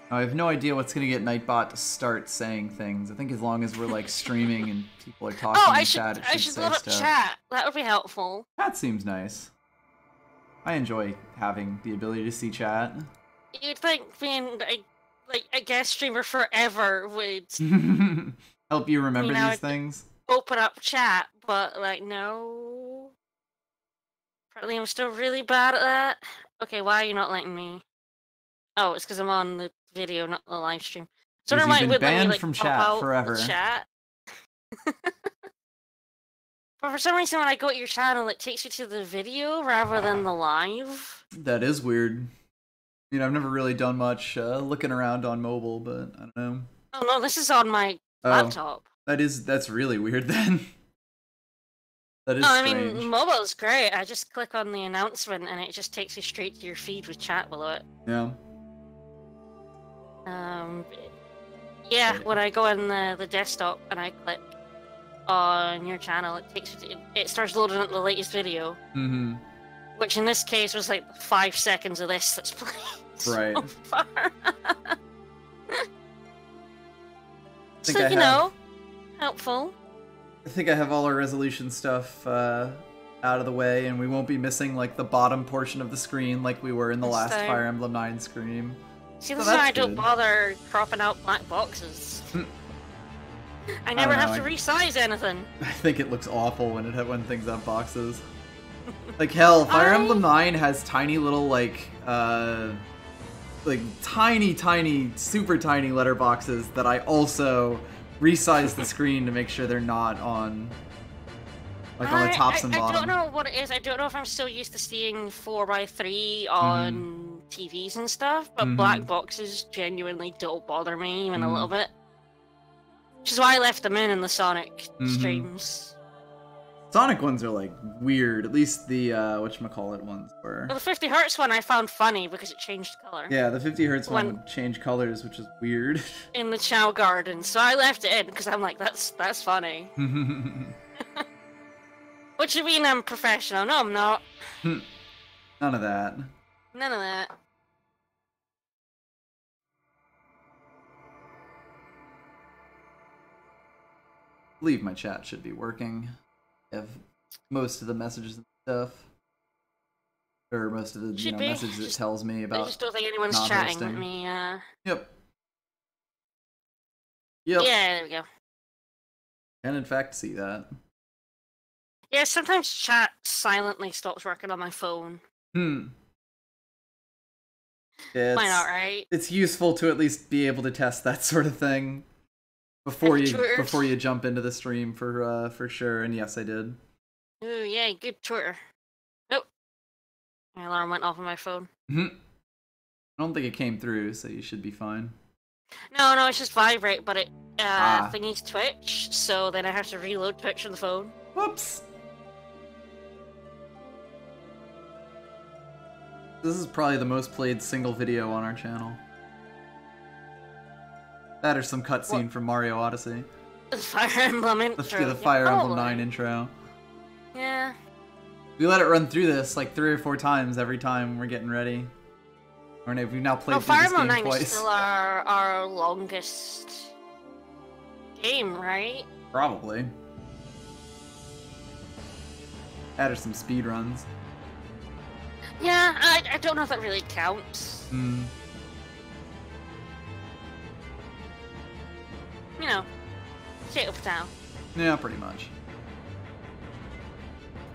I have no idea what's gonna get Nightbot to start saying things. I think as long as we're like streaming and people are talking Oh, in I should chat, it should say load up stuff. chat. That would be helpful. That seems nice. I enjoy having the ability to see chat. You'd think being like a guest streamer forever would help you remember these things. Open up chat, but like no. Apparently, I'm still really bad at that. Okay, why are you not letting me? Oh, it's because I'm on the video, not the live stream. So Because never you've mind. been Would let me banned like from pop chat out forever. the chat. But for some reason, when I go to your channel, it takes you to the video rather than the live. That is weird. You know, I've never really done much looking around on mobile, but I don't know. Oh no, this is on my laptop. That's really weird then. That is strange. I mean, mobile is great. I just click on the announcement and it just takes you straight to your feed with chat below it. Yeah. Yeah, when I go in the desktop and I click on your channel, it takes it starts loading up the latest video. Mm-hmm. Which in this case was like 5 seconds of this that's playing so far. So, you know, helpful. I think I have all our resolution stuff out of the way, and we won't be missing like the bottom portion of the screen like we were in the last Fire Emblem 9 stream. See, this is why I don't bother cropping out black boxes. I never have to resize anything. I think it looks awful when things have boxes. Like hell, Fire Emblem 9 has tiny little like tiny, super tiny letter boxes that I also resize the screen to make sure they're not on on the tops and bottom. I don't know what it is. I don't know if I'm still used to seeing 4x3 on TVs and stuff, but black boxes genuinely don't bother me even a little bit. Which is why I left them in the Sonic streams. Sonic ones are like weird. At least the whatchamacallit ones were. Well, the 50 Hz one I found funny because it changed color. Yeah, the 50 Hz one would change colors, which is weird. In the Chow Garden, so I left it in because I'm like, that's funny. What you mean I'm professional? No, I'm not. None of that. None of that. I believe my chat should be working. I have most of the messages and stuff. Or most of the messages it tells me about. I just don't think anyone's chatting with me. Yep. Yeah, there we go. Can in fact see that. Yeah, sometimes chat silently stops working on my phone. Yeah, why not, right? It's useful to at least be able to test that sort of thing before you jump into the stream for sure. And yes, I did. Ooh, yeah, good Twitter. Nope. My alarm went off on my phone. I don't think it came through, so you should be fine. No, it's just vibrate, but it thingies Twitch, so then I have to reload Twitch on the phone. Whoops. This is probably the most played single video on our channel. That or some cutscene from Mario Odyssey. The Fire Emblem intro. The Fire Emblem 9 intro. Yeah. We let it run through this like 3 or 4 times every time we're getting ready. We've now played through this game twice. Fire Emblem 9 is still our longest game, right? Probably. That or some speed runs. Yeah, I don't know if that really counts. You know, potato potato. Yeah, pretty much.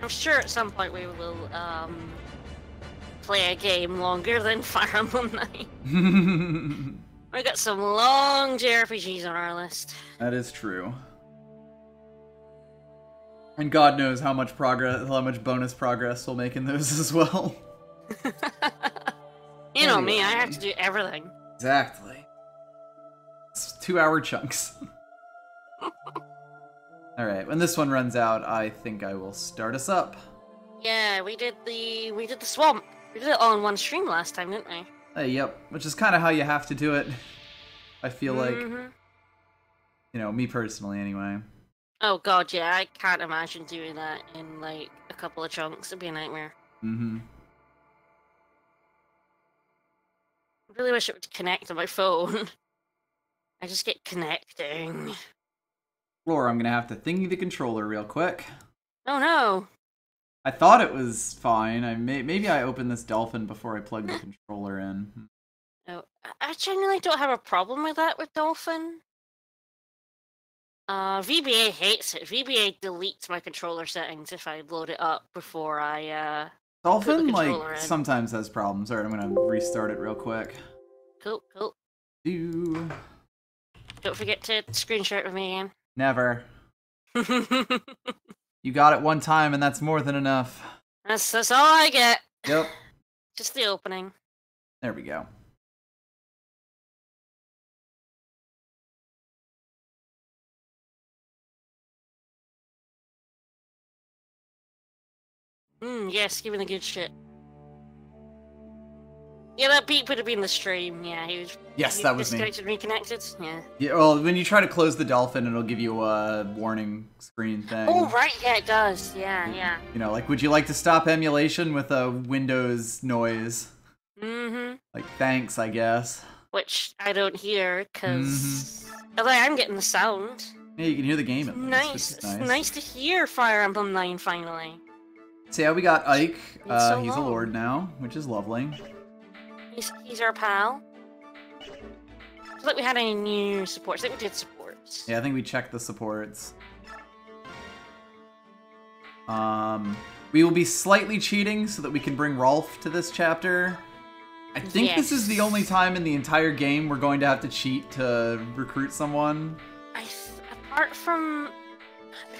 I'm sure at some point we will play a game longer than Fire Emblem 9. We got some long JRPGs on our list. That is true. And God knows how much bonus progress we'll make in those as well. You know me, I have to do everything. Exactly. It's 2-hour chunks. Alright, when this one runs out, I think I will start us up. Yeah, we did the swamp. We did it all in one stream last time, didn't we? Yep, which is kind of how you have to do it. I feel like, you know, me personally anyway. Oh god, yeah, I can't imagine doing that in like a couple of chunks. It'd be a nightmare. I really wish it would connect to my phone. I just get connecting. Laura, I'm gonna have to thingy the controller real quick. Oh no. I thought it was fine. Maybe I opened this dolphin before I plugged the controller in. No, I genuinely don't have a problem with that with dolphin. VBA hates it. VBA deletes my controller settings if I load it up before I Dolphin sometimes has problems. Alright, I'm gonna restart it real quick. Cool. Don't forget to screenshot it with me again. Never. You got it one time, and that's more than enough. That's all I get. Yep. Just the opening. There we go. Yes, give me the good shit. Yeah, that beep would have been the stream. Yeah, he was. Yes, that was me. Disconnected, reconnected. Yeah. Yeah. Well, when you try to close the dolphin, it'll give you a warning screen thing. Oh right, yeah, it does. Yeah. You know, like, would you like to stop emulation with a Windows noise? Mm-hmm. Like, thanks, I guess. Which I don't hear because although I'm getting the sound. Yeah, you can hear the game at least. Nice. It's nice to hear Fire Emblem 9 finally. So yeah, we got Ike. So he's a lord now, which is lovely. He's our pal. I feel like we had any new supports. I think we did supports. Yeah, I think we checked the supports. We will be slightly cheating so that we can bring Rolf to this chapter. I think this is the only time in the entire game we're going to have to cheat to recruit someone. Apart from...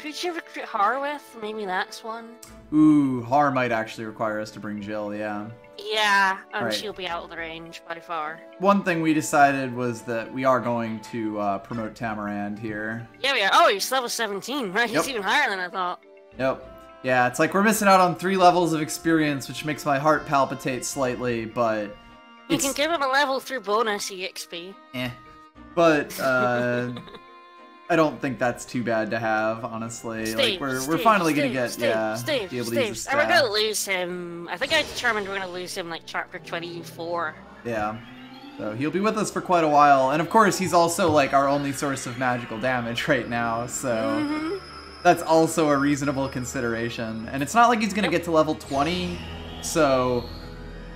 Who'd you recruit Har with? Maybe that's one. Ooh, Har might actually require us to bring Jill, yeah. Yeah, right. She'll be out of the range by far. One thing we decided was that we are going to promote Tamarand here. Yeah, we are. Oh, he's level 17, right? Yep. He's even higher than I thought. Yep. Yeah, it's like we're missing out on 3 levels of experience, which makes my heart palpitate slightly, but... You can give him a level through bonus EXP. But, I don't think that's too bad to have, honestly. Steve, we're finally gonna get, be able to use the staff. And we're gonna lose him. I think I determined we're gonna lose him like chapter 24. Yeah. So he'll be with us for quite a while. And of course, he's also like our only source of magical damage right now, so that's also a reasonable consideration. And it's not like he's gonna get to level 20, so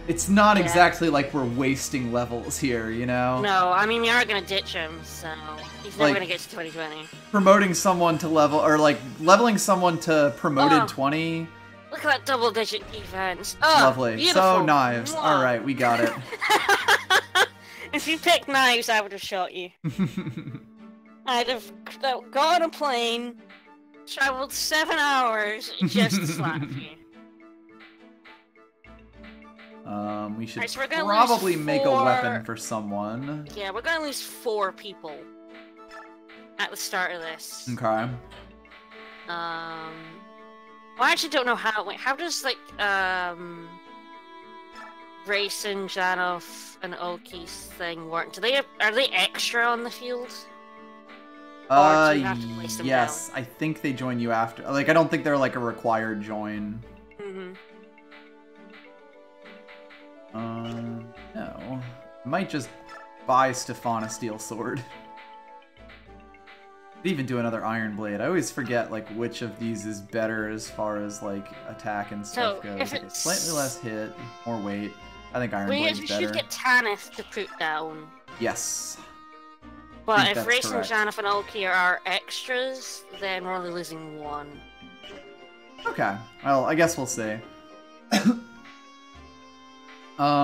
it's not exactly like we're wasting levels here, you know? No, I mean, we are gonna ditch him, so he's never gonna get to 2020. Promoting someone to level, or like leveling someone to promoted 20. Look at that double-digit defense. Oh, lovely. Beautiful. So knives. All right, we got it. If you picked knives, I would have shot you. I'd have got on a plane, traveled 7 hours just to slap you. We should probably make a weapon for someone. Yeah, we're gonna lose 4 people at the start of this. Okay. Well, I actually don't know how. Wait, how does like Racing, Janov, and Oki's thing work? Are they extra on the field? Or do you have to place them down? I think they join you after. Like, I don't think they're like a required join. No. I might just buy Stefan a steel sword. Could even do another Iron Blade. I always forget like which of these is better as far as like attack and stuff goes. If it's slightly less hit, more weight. I think Iron Blade's better. We should get Tanith to put down. Yes. But if Racing, Janov, and Oki are our extras, then we're only losing 1. Okay. Well, I guess we'll see.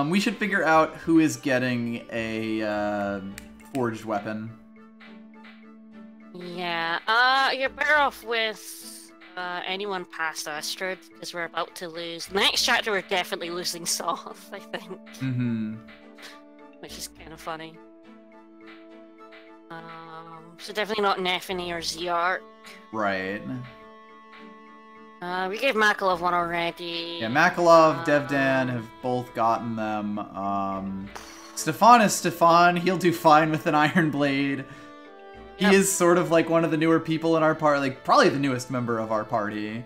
We should figure out who is getting a forged weapon. Yeah, you're better off with anyone past Astrid, because we're about to lose. The next chapter, we're definitely losing Soth, I think. Which is kind of funny. So definitely not Nefany or Ziark. Right. We gave Makalov one already. Yeah, Makalov, Devdan have both gotten them. Stefan is Stefan. He'll do fine with an Iron Blade. He is sort of like one of the newer people in our party, like probably the newest member of our party.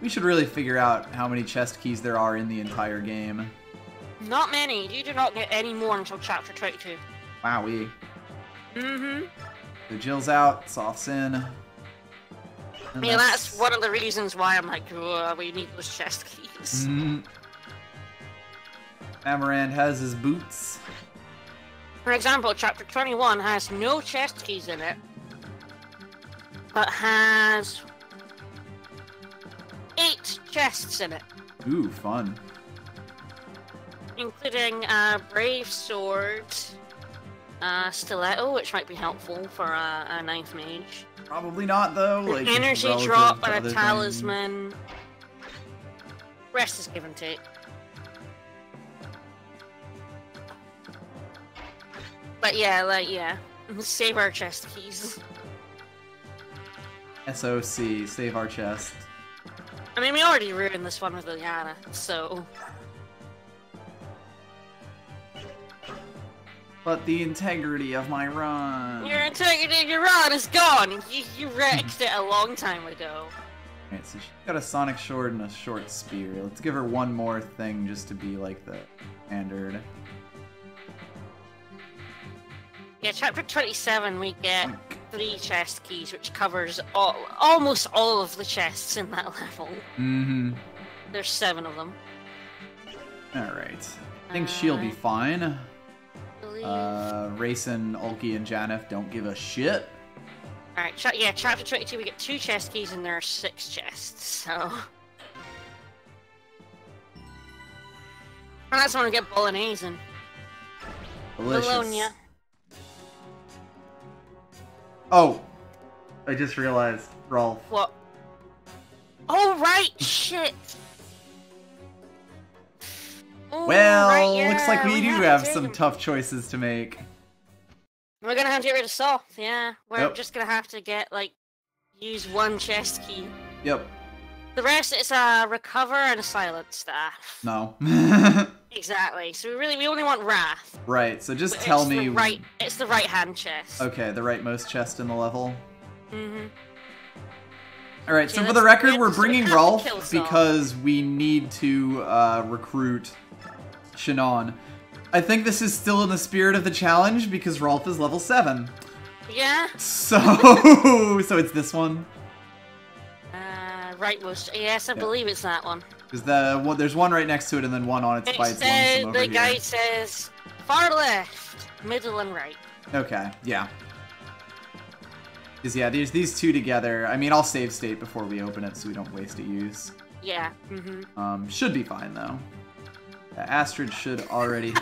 We should really figure out how many chest keys there are in the entire game. Not many. You do not get any more until chapter 22. Wowee. Mm-hmm. So Jill's out, Soft's in. Yeah, that's one of the reasons why I'm like, oh, we need those chest keys. Amarand has his boots. For example, chapter 21 has no chest keys in it, but has 8 chests in it. Ooh, fun. Including a brave sword, a stiletto, which might be helpful for a ninth mage. Probably not, though. Like, Energy drop and a talisman. Rest is give and take. But yeah, like, yeah. Save our chest keys. SOC, save our chest. I mean, we already ruined this one with Liliana, so... But the integrity of my run... Your integrity of your run is gone! You wrecked it a long time ago. Alright, so she's got a sonic sword and a short spear. Let's give her one more thing just to be like the standard. Yeah, chapter 27 we get 3 chest keys, which covers almost all of the chests in that level. Mm-hmm. There's 7 of them. Alright. I think she'll be fine. Rayson, Ulki, and Janeth don't give a shit. Alright, yeah, chapter 22 we get 2 chest keys and there are 6 chests, so... And that's when we get Bolognese and... Delicious. Bologna. Oh! I just realized, Rolf. What? Oh, right! Shit! Oh, Well, right, yeah, looks like we do have some tough choices to make. We're gonna have to get rid of Soth, yeah. We're Yep. just gonna have to get, like, use 1 chest key. Yep. The rest is a recover and a silent staff. No. Exactly. So we only want Wrath. Right, so just But tell it's me... It's the right hand chest. Okay, the rightmost chest in the level. Mm-hmm. Alright, so Yeah, for the record, so we're we bringing have to Rolf kill Soth. because we need to recruit Shannon. I think this is still in the spirit of the challenge because Rolf is level 7. Yeah? So, so it's this one. Rightmost. Yes, I believe it's that one. Because there's one right next to it and then one on its by its lonesome over the here. guide says far left, middle, and right. Okay, yeah. Because yeah, these two together. I mean, I'll save state before we open it so we don't waste a use. Yeah. Mm-hmm. Should be fine though. Astrid should already.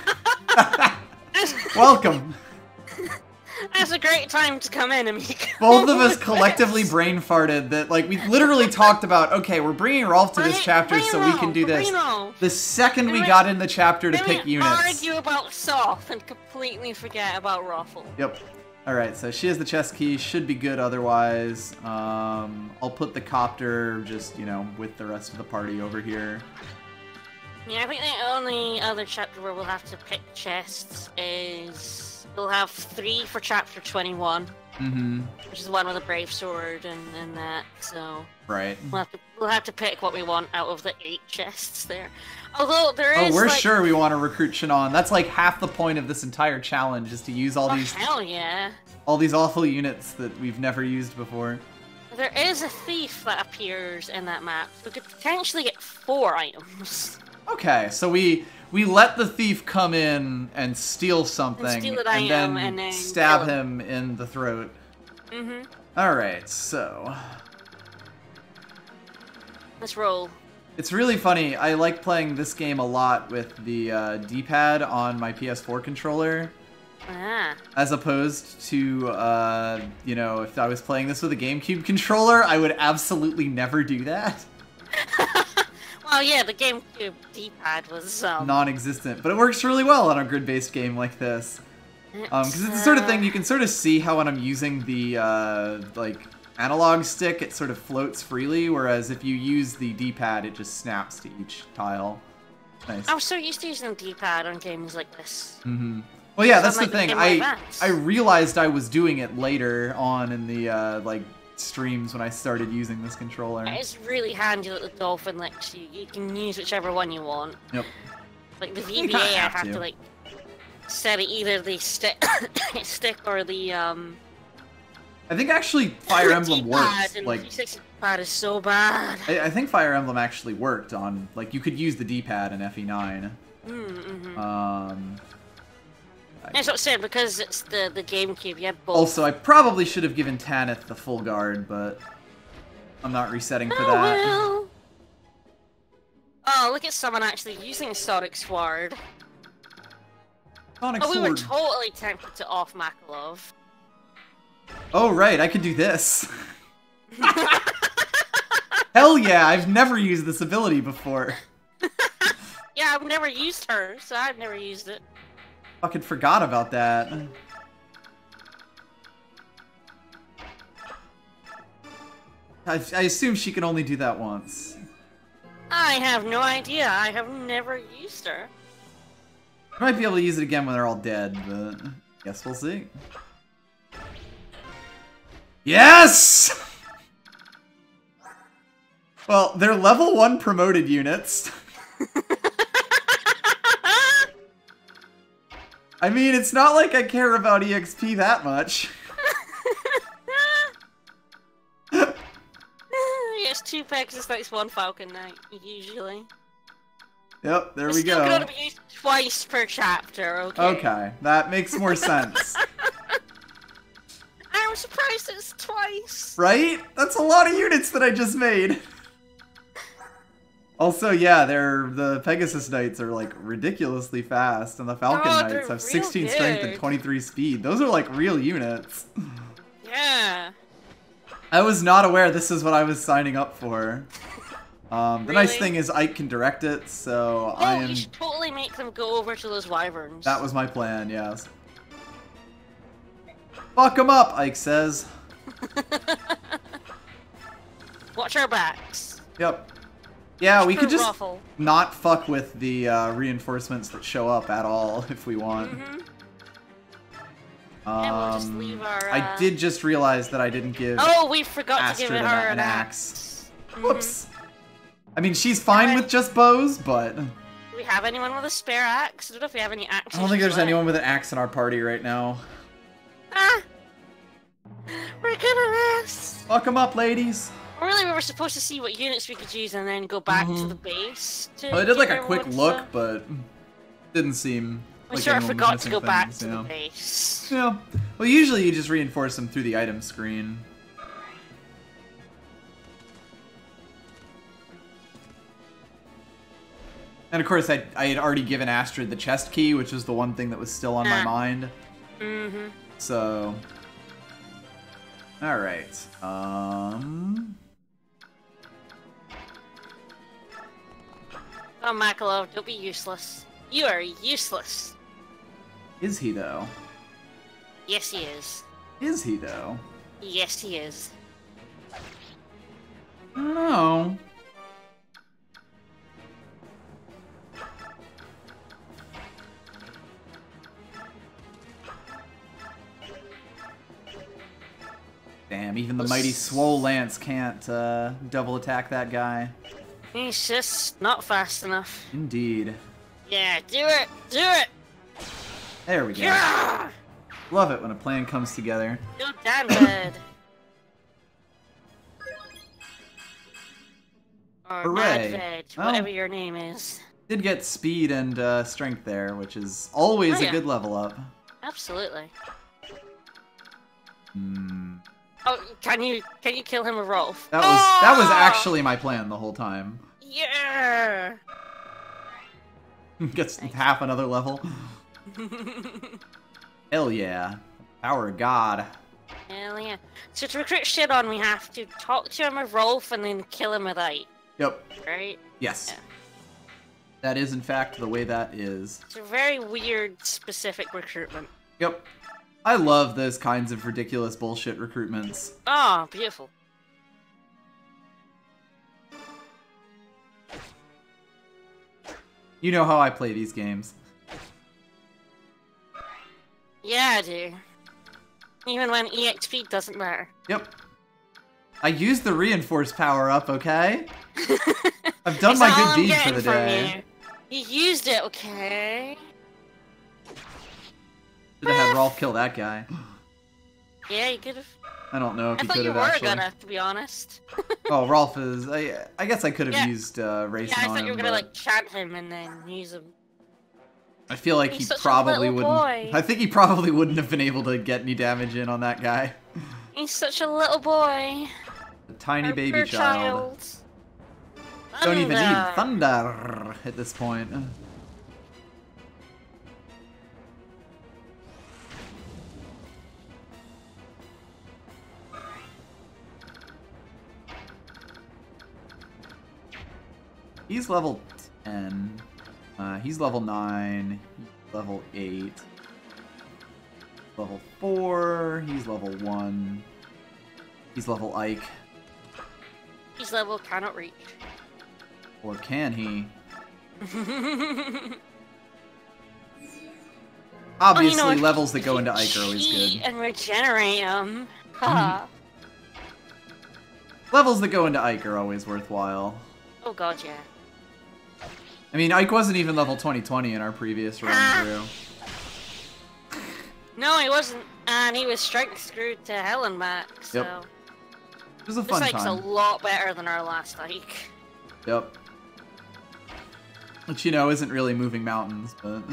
Welcome. That's a great time to come in, Amico. Both of us collectively brain farted that, like, we literally talked about, okay, we're bringing Rolf to this chapter so we can do this. The second we got in the chapter to pick units. Argue about Soth and completely forget about Ruffle. Yep. Alright, so she has the chest key, should be good otherwise. I'll put the copter just, you know, with the rest of the party over here. Yeah, I think the only other chapter where we'll have to pick chests is... We'll have 3 for chapter 21. Mm-hmm. Which is the one with a brave sword and that, so... Right. We'll have to pick what we want out of the 8 chests there. Although there is, we're like... sure we want to recruit Shannon. That's like half the point of this entire challenge, is to use all these... hell yeah. All these awful units that we've never used before. There is a thief that appears in that map. We could potentially get 4 items. Okay, so we let the thief come in and steal something, and then stab him in the throat. Mm-hmm. Alright, so... Let's roll. It's really funny. I like playing this game a lot with the D-pad on my PS4 controller. Ah. As opposed to, you know, if I was playing this with a GameCube controller, I would absolutely never do that. Well, yeah, the GameCube D-pad was, non-existent, but it works really well on a grid-based game like this. Because it's the sort of thing you can sort of see how when I'm using the, like, analog stick, it sort of floats freely, whereas if you use the D-pad, it just snaps to each tile. Nice. I'm so used to using the D-pad on games like this. Mm-hmm. Well, yeah, that's the thing. I realized I was doing it later on in the, like, streams when I started using this controller. It's really handy that the Dolphin lets you. You can use whichever one you want. Yep. Like the VBA, I have to like set it either the stick or the I think actually Fire Emblem works. And like the 360 pad is so bad. I think Fire Emblem actually worked on like you could use the D-pad in FE9. That's what I said, because it's the GameCube. You have both. Also, I probably should have given Tanith the full guard, but I'm not resetting for that. Well. Oh, look at someone actually using a Sonic Sword. Sonic We were Sword. totally tempted to off Makalov. Oh right, I could do this. Hell yeah, I've never used this ability before. Yeah, I've never used her, so I've never used it. Fucking forgot about that. I assume she can only do that once. I have no idea. I have never used her. I might be able to use it again when they're all dead, but guess we'll see. Yes! Well, they're level 1 promoted units. I mean, it's not like I care about EXP that much. Yes, 2 Pegasus Knights, 1 Falcon Knight, usually. Yep, there we Still go. gonna be used twice per chapter, okay? Okay, that makes more sense. I'm surprised it's twice. Right? That's a lot of units that I just made. Also, yeah, the Pegasus Knights are like ridiculously fast, and the Falcon Knights have 16 strength and 23 speed. Those are like real units. Yeah. I was not aware this is what I was signing up for. The Really? nice thing is Ike can direct it, so I am... you should totally make them go over to those wyverns. That was my plan, yes. Fuck them up, Ike says. Watch our backs. Yep. Yeah, we could just Ruffle. not fuck with the reinforcements that show up at all if we want. Yeah, we'll just leave our, I did just realize that I didn't give Oh, we forgot to give Astrid her an an axe. Whoops. I mean, she's fine with just bows, but... Do we have anyone with a spare axe? I don't know if we have any axes. I don't think there's anyone with an axe in our party right now. Ah! We're gonna miss! Fuck them up, ladies. Really, we were supposed to see what units we could use and then go back to the base to Well, I did like a figure quick what's, look, but didn't seem we like sort of anyone was forgot to missing go back things, to yeah. the base. Yeah. Well, usually you just reinforce them through the item screen. And of course, I had already given Astrid the chest key, which was the one thing that was still on my mind. So... Alright. Oh, Makalov, don't be useless. You are useless. Is he, though? Yes, he is. Is he, though? Yes, he is. I don't know. Damn, even the mighty Swole Lance can't double attack that guy. He's just not fast enough. Indeed. Yeah, do it! Do it! There we go. Yeah! Love it when a plan comes together. Go down, bed. Or Hooray. Mad Veg, Well, whatever your name is. Did get speed and strength there, which is always Oh, yeah. a good level up. Absolutely. Hmm. Oh, can you kill him with Rolf? That was actually my plan the whole time. Yeah. Gets half another level. Hell yeah. Power of God. Hell yeah. So to recruit Shidon, we have to talk to him with Rolf and then kill him with Ike, Yep. right? Yes. Yeah. That is in fact the way that is. It's a very weird, specific recruitment. Yep. I love those kinds of ridiculous bullshit recruitments. Oh, beautiful. You know how I play these games. Yeah, I do. Even when EXP doesn't matter. Yep. I used the reinforced power up, okay? I've done my good deed for the day. You used it, okay? Should have had Rolf kill that guy. Yeah, you could have. I don't know if he could have actually. I thought you were gonna, to be honest. Oh, Rolf is. I guess I could have used racing on him. Yeah, I thought you were gonna like chant him and then use him. I feel like he probably wouldn't. I think he probably wouldn't have been able to get any damage in on that guy. He's such a little boy. A tiny baby child. Don't even need thunder at this point. He's level 10. He's level 9. He's level 8. Level 4. He's level 1. He's level Ike. He's level cannot reach. Or can he? Obviously, levels that go into Ike are always good. And regenerate him. Levels that go into Ike are always worthwhile. Oh god, yeah. I mean, Ike wasn't even level 2020 in our previous run through. No, he wasn't. And he was strength screwed to hell and back, so... Yep. It was a fun time. This Ike's a lot better than our last Ike. Yep. Which, you know, isn't really moving mountains, but...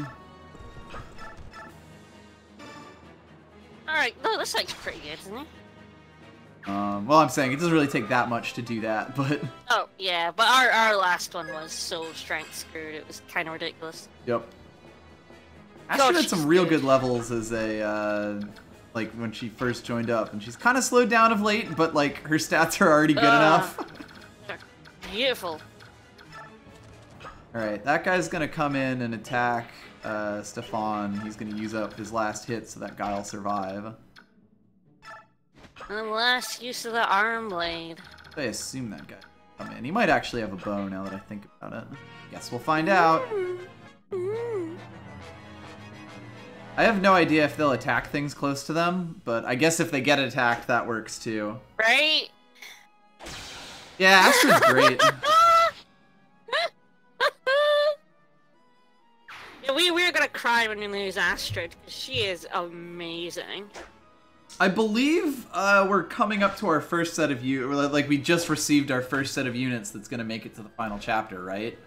Alright, no, this Ike's pretty good, isn't he? Well, I'm saying it doesn't really take that much to do that, but... Oh, yeah, but our last one was so strength screwed, it was kind of ridiculous. Yep. Astrid had some real good levels as a, like, when she first joined up, and she's kind of slowed down of late, but, like, her stats are already good enough. Beautiful. Alright, that guy's gonna come in and attack Stefan. He's gonna use up his last hit so that guy'll survive. And the last use of the arm blade. I assume that guy will come in. He might actually have a bow now that I think about it. Guess we'll find out. I have no idea if they'll attack things close to them, but I guess if they get attacked, that works too. Right? Yeah, Astrid's great. Yeah, we're gonna cry when we lose Astrid, because she is amazing. I believe we're coming up to our first set of like we just received our first set of units that's gonna make it to the final chapter, right?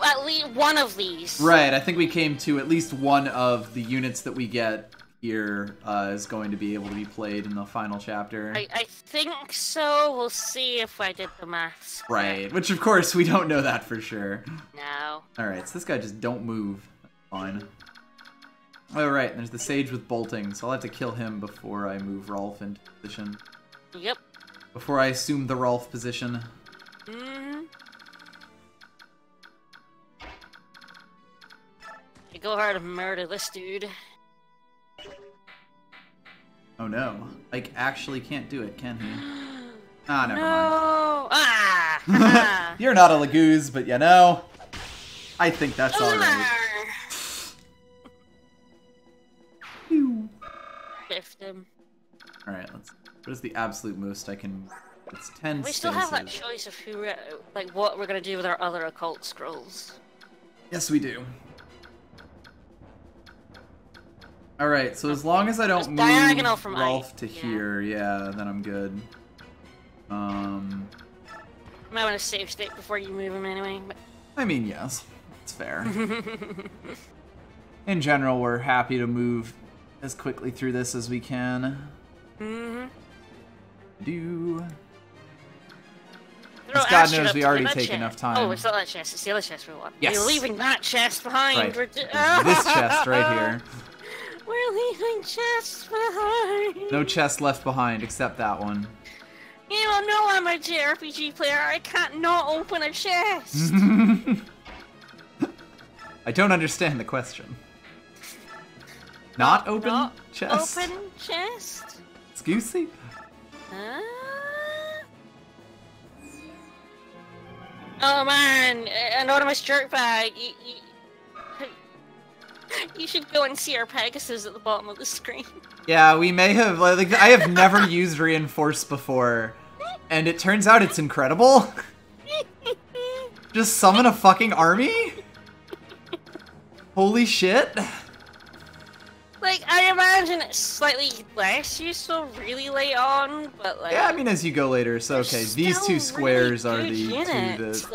At least one of these. Right, I think we came to at least one of the units that we get here is going to be able to be played in the final chapter. I think so. We'll see if I did the maths. Right, which of course we don't know that for sure. No. Alright, so this guy just don't move. That's fine. Alright, there's the Sage with bolting, so I'll have to kill him before I move Rolf into position. Yep. Before I assume the Rolf position. Mm-hmm. You go hard and murder this dude. Oh no. Ike actually can't do it, can he? Ah, never mind. Ah! You're not a Lagooz, but you know, I think that's alright. Lift him. Alright, let's... What is the absolute most I can... It's 10 We still have that choice of who, like, what we're gonna do with our other occult scrolls. Yes, we do. Alright, so as long as I don't move from Rolf to here, yeah, then I'm good. You might want to save state before you move him anyway. But... I mean, yes. It's fair. In general, we're happy to move as quickly through this as we can. Mm-hmm. As God knows, we already take enough time. Oh, it's not that chest. It's the other chest we want. Yes. We're leaving that chest behind. Right. This chest right here. We're leaving chests behind. No chest left behind except that one. You don't know I'm a JRPG player. I can't not open a chest. I don't understand the question. Not open chest? Open chest? Excuse me? Oh man, anonymous jerk bag. You should go and see our Pegasus at the bottom of the screen. Yeah, we may have, like, I have never used Reinforce before, and it turns out it's incredible. Just summon a fucking army? Holy shit. Like, I imagine it's slightly less useful really late on, but like... Yeah, I mean, as you go later, so okay, these two squares really are the units.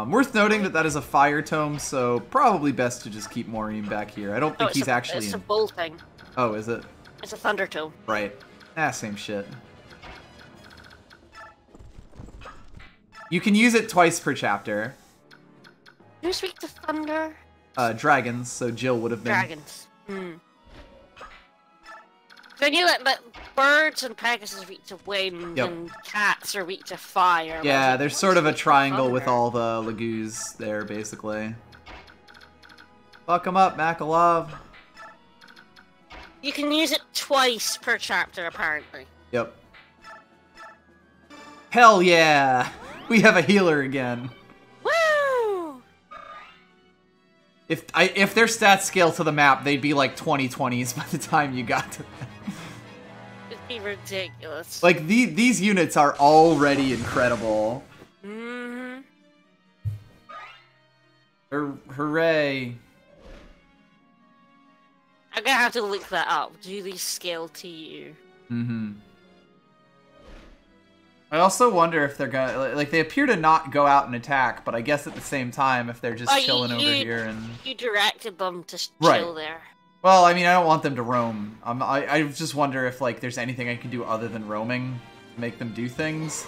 worth noting that is a fire tome, so probably best to just keep Maureen back here. I don't think he's actually It's a bull thing. Oh, is it? It's a thunder tome. Right. Ah, same shit. You can use it twice per chapter. Who's weak to thunder? Dragons, so Jill would have been. Dragons. Hmm. So I knew that birds and Pegasus are weak to wind, and cats are weak to fire. Yeah, there's sort of a triangle with all the Lagoos there, basically. Fuck them up, Makalov. You can use it twice per chapter, apparently. Yep. Hell yeah! We have a healer again. Woo! If their stats scale to the map, they'd be like 20/20s by the time you got to them. It'd be ridiculous. Like, these units are already incredible. Mm-hmm. Hooray. I'm gonna have to look that up. Do these scale to you? Mm-hmm. I also wonder if they're gonna, like, they appear to not go out and attack, but I guess at the same time, if they're just chilling over here and... You directed them to chill there. Well, I mean, I don't want them to roam. I just wonder if, like, there's anything I can do other than roaming to make them do things.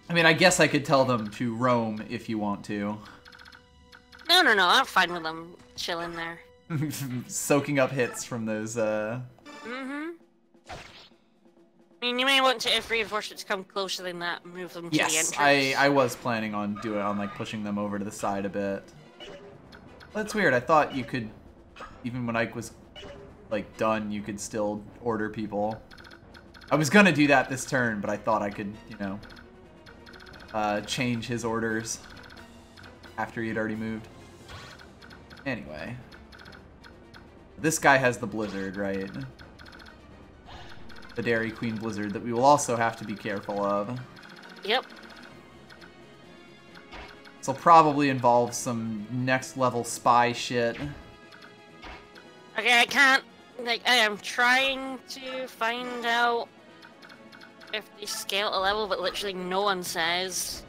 I mean, I guess I could tell them to roam if you want to. No, I'm fine with them chilling there. Soaking up hits from those, Mm-hmm. I mean, you may want to, if reinforcements come closer than that, move them to the entrance. Yes, I was planning on like, pushing them over to the side a bit. That's weird, I thought you could, even when Ike was, like, done, you could still order people. I was gonna do that this turn, but I thought I could, you know, change his orders after he had already moved. Anyway. This guy has the blizzard, right? The Dairy Queen blizzard that we will also have to be careful of. Yep. This will probably involve some next level spy shit. Okay, I can't, like, I am trying to find out if they scale a level, but literally no one says.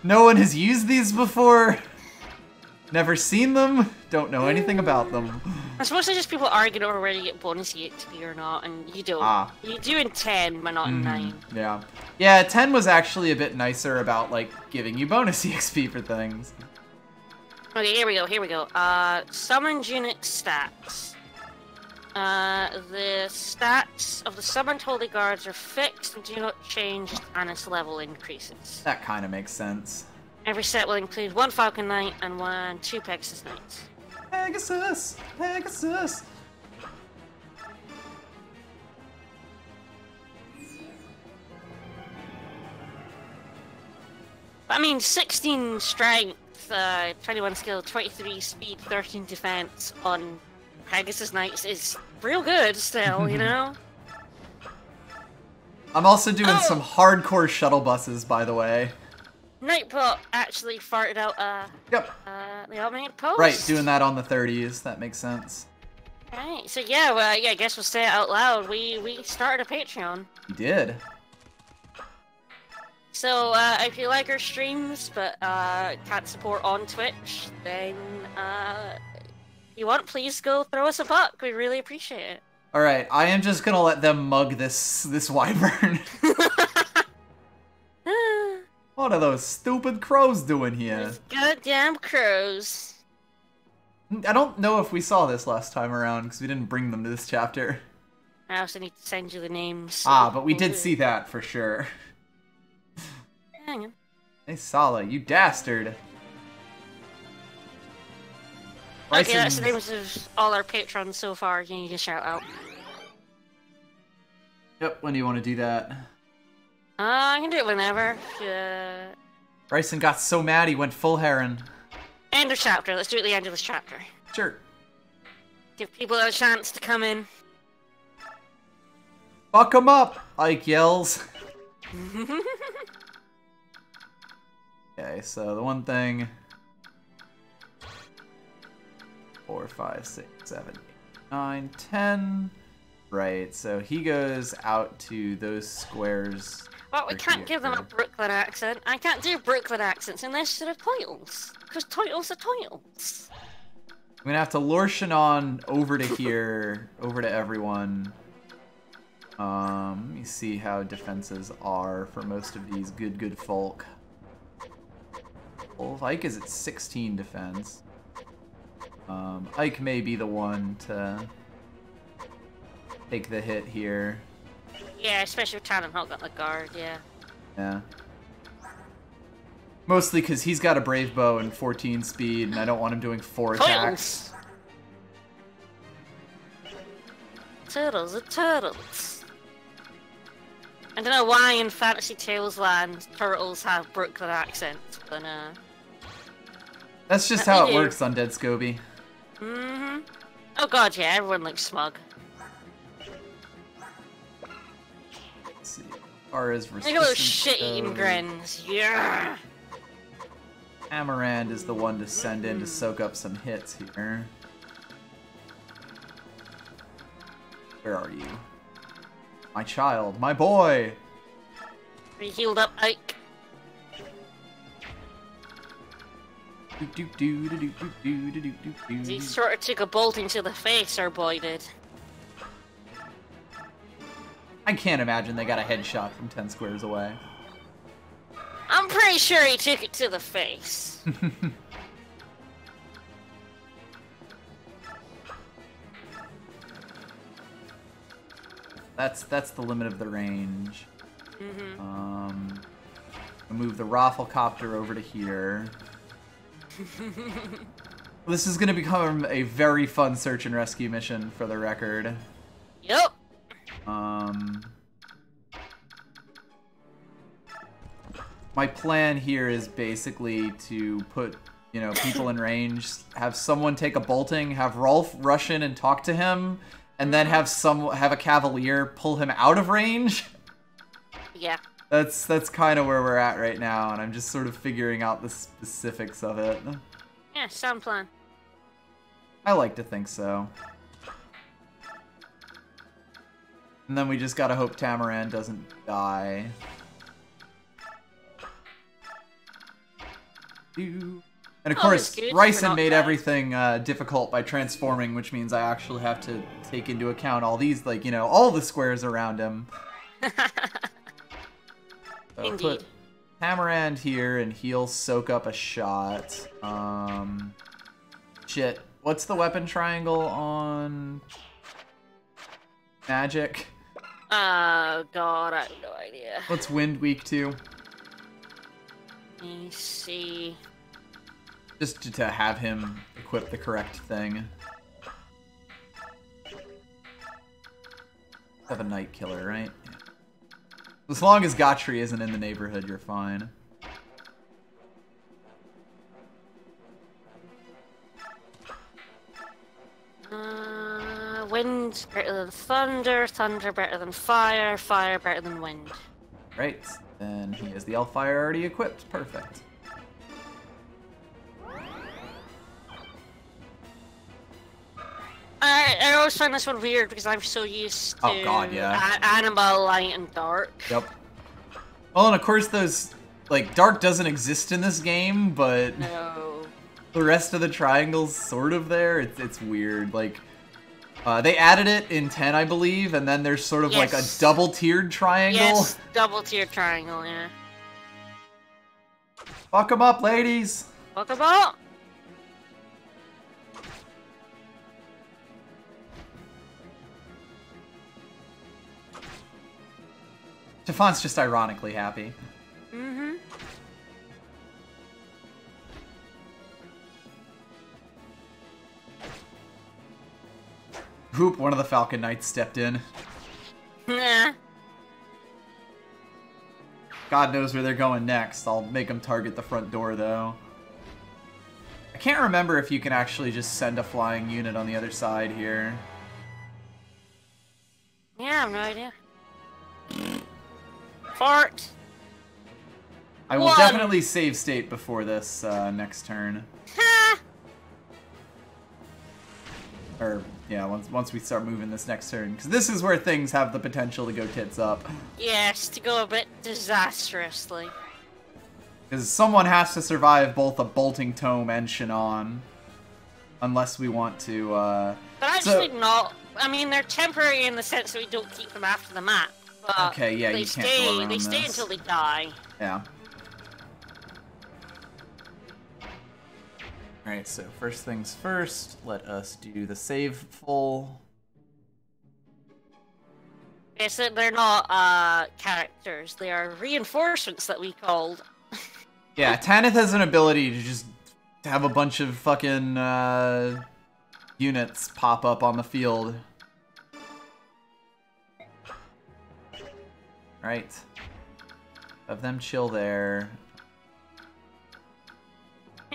No one has used these before? Never seen them? Don't know anything about them. It's mostly just people arguing over whether you get bonus EXP or not, and you don't. You do in 10, but not in 9. Yeah. Yeah, 10 was actually a bit nicer about, like, giving you bonus EXP for things. Okay, here we go. Summoned unit stats. The stats of the summoned holy guards are fixed and do not change as Tanith's level increases. That kind of makes sense. Every set will include 1 Falcon Knight and 2 Pegasus Knights. Pegasus! Pegasus! I mean, 16 strength, 21 skill, 23 speed, 13 defense on Pegasus Knights is real good still, you know? I'm also doing some hardcore shuttle buses, by the way. Nightbot actually farted out the automated post. Right, doing that on the 30s. That makes sense. Right, so yeah, well, I guess we'll say it out loud. We started a Patreon. You did. So if you like our streams but can't support on Twitch, then if you want, please go throw us a buck. We really appreciate it. All right, I am just gonna let them mug this wyvern. What are those stupid crows doing here? Those goddamn crows. I don't know if we saw this last time around, because we didn't bring them to this chapter. I also need to send you the names. But we did see that, for sure. Hang on. Hey, Sala, you dastard. Okay, that's the names of all our patrons so far. You need to shout out. Yep, when do you want to do that? I can do it whenever. Bryson got so mad he went full heron. End of chapter. Let's do it at the end of this chapter. Sure. Give people a chance to come in. Fuck him up, Ike yells. Okay, so the one thing... 4, 5, 6, 7, 8, 9, 10. Right, so he goes out to those squares. Well, we can't give them a Brooklyn accent. I can't do Brooklyn accents unless they're titles. Because titles are titles. I'm gonna have to lure Shannon over to here, over to everyone. Let me see how defenses are for most of these good folk. Well, Ike is at 16 defense. Ike may be the one to take the hit here. Yeah, especially with Tanith got the guard, yeah. Yeah. Mostly because he's got a Brave Bow and 14 speed, and I don't want him doing 4 attacks. Turtles are turtles. I don't know why in Fantasy Tales land turtles have Brooklyn accents, but that's just how it works on Dead Scobie. Mm-hmm. Oh god, yeah, everyone looks smug. Let's see. As far as look at those shit-eating grins. Yeah. Amarand is the one to send in to soak up some hits here. Where are you? My child, my boy! We healed up Ike. He sort of took a bolt into the face, our boy did. I can't imagine they got a headshot from 10 squares away. I'm pretty sure he took it to the face. That's the limit of the range. Mm-hmm. I'll move the Rafflecopter over to here. This is gonna become a very fun search and rescue mission, for the record. Yep. My plan here is basically to put, you know, people in range, have someone take a bolting, have Rolf rush in and talk to him, and then have a Cavalier pull him out of range. Yeah. That's kind of where we're at right now, and I'm just sort of figuring out the specifics of it. Yeah, sound plan. I like to think so. And then we just gotta hope Tamaran doesn't die. And of course, Bryson made everything difficult by transforming, which means I actually have to take into account all these, like, you know, all the squares around him. So Indeed. put Tamarand here, and he'll soak up a shot. Shit. What's the weapon triangle on magic? Oh god, I have no idea. What's wind weak to? Let me see. Just to have him equip the correct thing. Have a night killer, right? Yeah. As long as Gotri isn't in the neighborhood, you're fine. Wind better than thunder, thunder better than fire, fire better than wind. Right. Then he has the Elfire already equipped. Perfect. I always find this one weird because I'm so used to animal, light, and dark. Yep. Well, and of course those, like, dark doesn't exist in this game, but no. The rest of the triangle's sort of there. It's weird. Like, they added it in 10, I believe, and then there's sort of like a double-tiered triangle. Yes, double-tiered triangle, yeah. Fuck 'em up, ladies! Fuck 'em up! Stefan's just ironically happy. Mm-hmm. Whoop, one of the Falcon Knights stepped in. Nah. God knows where they're going next. I'll make them target the front door, though. I can't remember if you can actually just send a flying unit on the other side here. Yeah, I have no idea. Fart! I will definitely save state before this next turn. Ha! Or, yeah, once we start moving this next turn. Because this is where things have the potential to go tits up. Yes, to go a bit disastrously. Because someone has to survive both a Bolting Tome and Shannon. Unless we want to, But actually not. I mean, they're temporary in the sense that we don't keep them after the map. But okay, yeah, you can't go around they stay this. until they die. Yeah. Alright, so first things first, let us do the save full. Okay, so they're not characters, they are reinforcements that we called. Yeah, Tanith has an ability to just have a bunch of fucking units pop up on the field. Right. Have them chill there.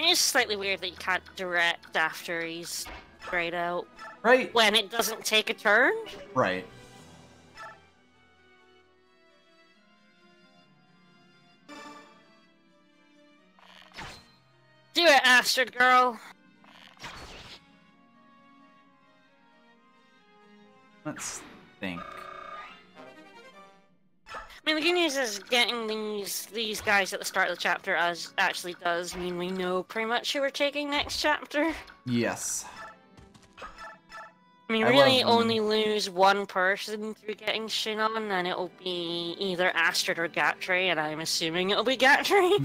It's slightly weird that you can't direct after he's grayed out. Right. When it doesn't take a turn? Right. Do it, Astrid girl. Let's think. I mean, the good news is getting these guys at the start of the chapter actually does mean we know pretty much who we're taking next chapter. Yes. I mean, really only lose one person through getting Shannon, and it'll be either Astrid or Gatry, and I'm assuming it'll be Gatry.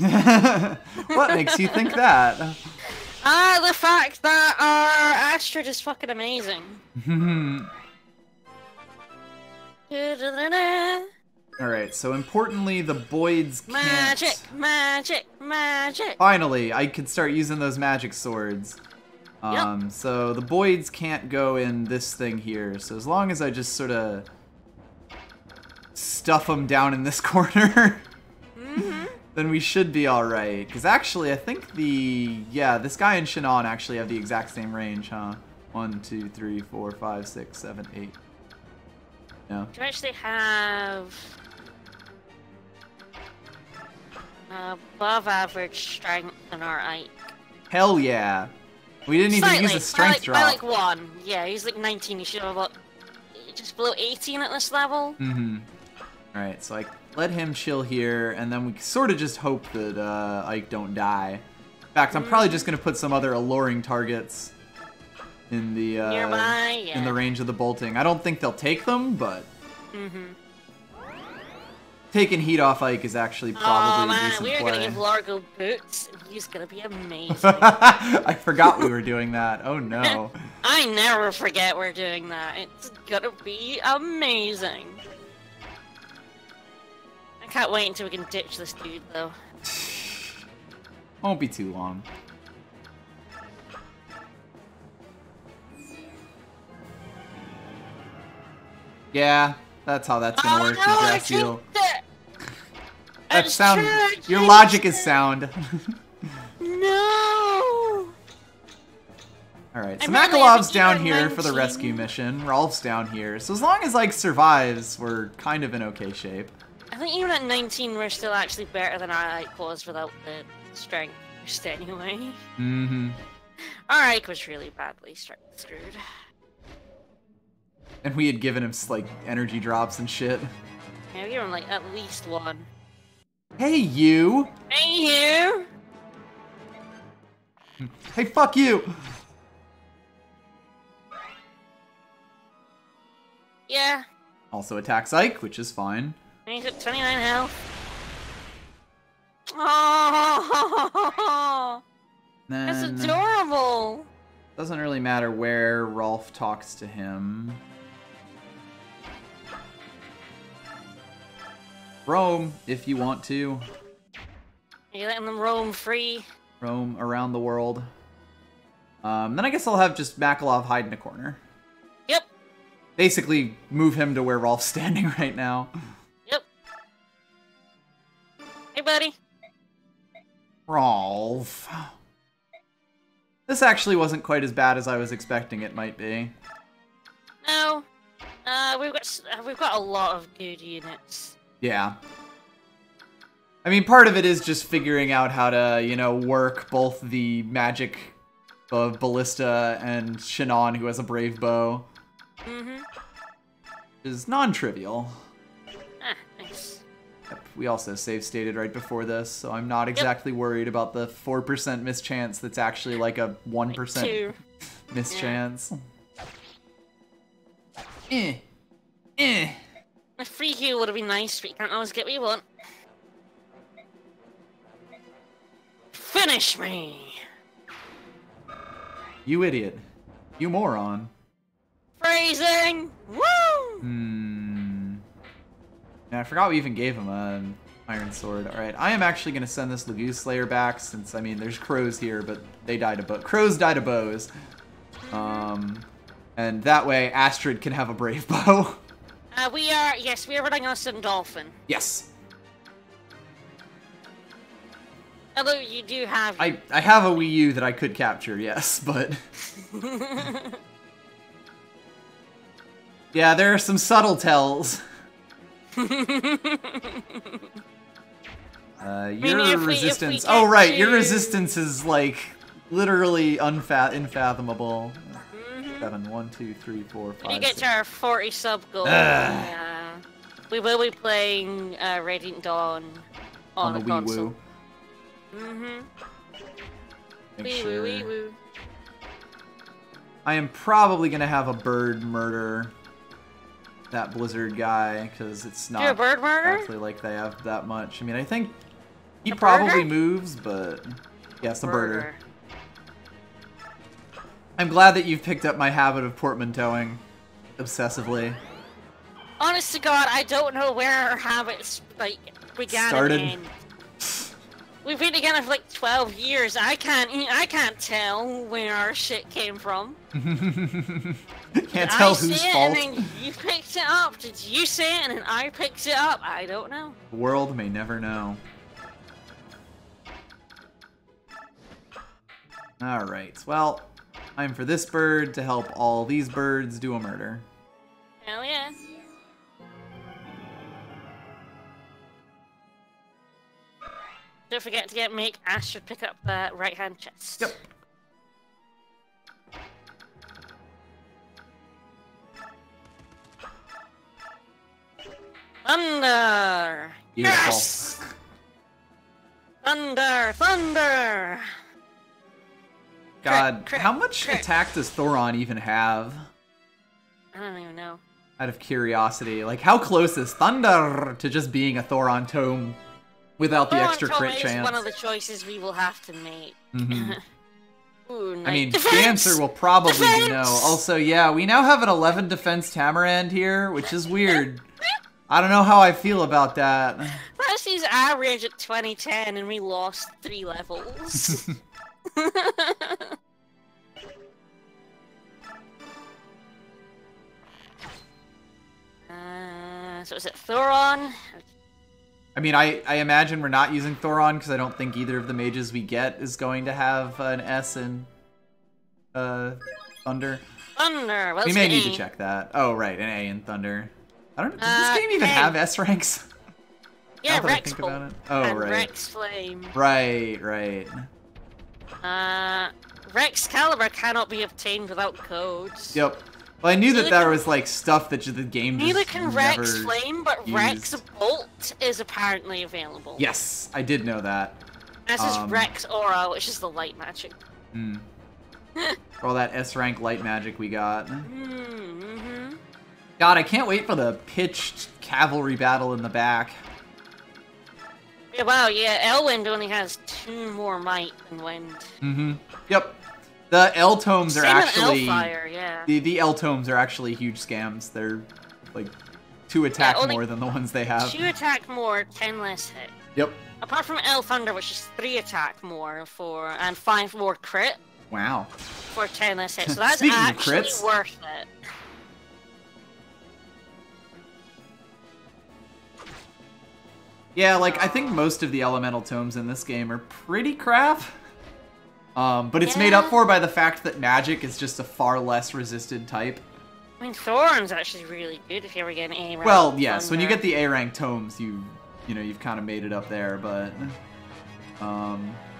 What makes you think that? The fact that our Astrid is fucking amazing. Alright, so importantly, the Boyds can't... Magic! Finally, I can start using those magic swords. Yep. So the Boyds can't go in this thing here. So as long as I just sort of stuff them down in this corner, then we should be alright. Because actually, I think this guy and Shannon actually have the exact same range, huh? 1, 2, 3, 4, 5, 6, 7, 8. No. Do you actually have above average strength in our Ike? Hell yeah. We didn't even use a strength drop. By like 1. Yeah, he's like 19. He should have about just below 18 at this level. Alright, so I let him chill here, and then we sort of just hope that Ike don't die. In fact, I'm probably just going to put some other alluring targets in the nearby, yeah. in the range of the bolting. I don't think they'll take them, but taking heat off Ike is actually probably a decent we're play. gonna give Largo boots, and he's gonna be amazing. I forgot we were doing that. Oh no. I never forget we're doing that. It's gonna be amazing. I can't wait until we can ditch this dude, though. Won't be too long. Yeah, that's how that's gonna work, Yggdrasil. That sound. Your logic is sound. No. Alright, so Makalov's down here for the rescue mission. Rolf's down here. So as long as, like, survives, we're kind of in okay shape. I think even at 19, we're still actually better than our Ike was without the strength boost anyway. Our Ike was really badly screwed. And we had given him, like, energy drops and shit. Yeah, we gave him, like, at least 1. Hey, you! Hey, you! Hey, fuck you! Yeah. Also attacks Ike, which is fine. He's at 29 health. Oh, that's adorable! Doesn't really matter where Rolf talks to him. Roam, if you want to. You're letting them roam free. Roam around the world. Then I guess I'll have just Makalov hide in a corner. Yep. Basically, move him to where Rolf's standing right now. Yep. buddy. Rolf. This actually wasn't quite as bad as I was expecting it might be. No. We've got a lot of good units. Yeah. I mean, part of it is just figuring out how to, you know, work both the magic of Ballista and Shannon, who has a brave bow. Mm-hmm. Is non-trivial. Ah, nice. Yep, we also save stated right before this, so I'm not exactly worried about the 4% mischance that's actually like a 1% mischance. A free heal would have been nice, but you can't always get what you want. Finish me! You idiot. You moron. Phrasing! Woo! Yeah, I forgot we even gave him an iron sword. Alright, I am actually going to send this Lagoose Slayer back since, I mean, there's crows here, but they die to crows die to bows. And that way Astrid can have a brave bow. We are running on a Sun Dolphin. Yes. Although you do have... I have a Wii U that I could capture, yes, but... yeah, there are some subtle tells. Your resistance... Oh, right, your resistance is, like, literally unfathomable. 7, 1, 2, 3, 4, 5, When you get 6. to our 40 sub goal, we will be playing Radiant Dawn on the a Wii console. Woo. Make Wee sure. woo, wee woo. I am probably gonna have a bird murder that Blizzard guy, because it's not Do a bird murder? actually like they have that much. I mean, I think he A probably birder? moves, but yes, a birder. Murder. I'm glad that you've picked up my habit of portmanteauing obsessively. Honest to God, I don't know where our habits like began Started. and ended. We've been together for like 12 years. I can't tell where our shit came from. Can't tell whose fault. And then you picked it up. Did you say it and then I picked it up? I don't know. The world may never know. Alright, well, time for this bird to help all these birds do a murder. Hell yeah. Don't forget to make Astrid pick up the right-hand chest. Yep. Thunder! Beautiful. Yes! Thunder! Thunder! God, Crit, how much crit. attack does Thoron even have? I don't even know. Out of curiosity. Like, how close is Thunder to just being a Thoron tome without the extra crit chance? One of the choices we will have to make. Ooh, nice. I mean, defense! the answer will probably defense! be no. Also, yeah, we now have an 11 defense Tamarand here, which is weird. I don't know how I feel about that. That's his average at 2010 and we lost 3 levels. So is it Thoron? I mean, I imagine we're not using Thoron because I don't think either of the mages we get is going to have an S in Thunder. Thunder. Well, We may need to check that. Oh, right, an A in Thunder. I don't. Does this game even N. have S ranks? Yeah, Now that I Rex think about it. Oh, and right. Rex Flame. Right. Rex Caliber cannot be obtained without codes. Yep. Well, I knew that Neither there can- was like stuff that the game just Neither can never Rex Flame, but Rex used. Bolt is apparently available. Yes, I did know that. This is Rex Aura, which is the light magic. For all that S rank light magic we got. Mm-hmm. God, I can't wait for the pitched cavalry battle in the back. Yeah, wow, yeah, Elwind only has 2 more might than Wind. Yep. The L tomes are Same with actually Elfire, yeah. the L tomes are actually huge scams. They're like 2 attack only more than the ones they have. 2 attack more, 10 less hit. Yep. Apart from El Thunder, which is 3 attack more and 5 more crit Wow. for 10 less hit. So that's Speaking of actually crits. worth it. Yeah, like, I think most of the elemental tomes in this game are pretty crap. But it's made up for by the fact that magic is just a far less resisted type. I mean, Thorn's actually really good if you ever get an A rank. Well, yes, when you get the A rank tomes, you've kind of made it up there, but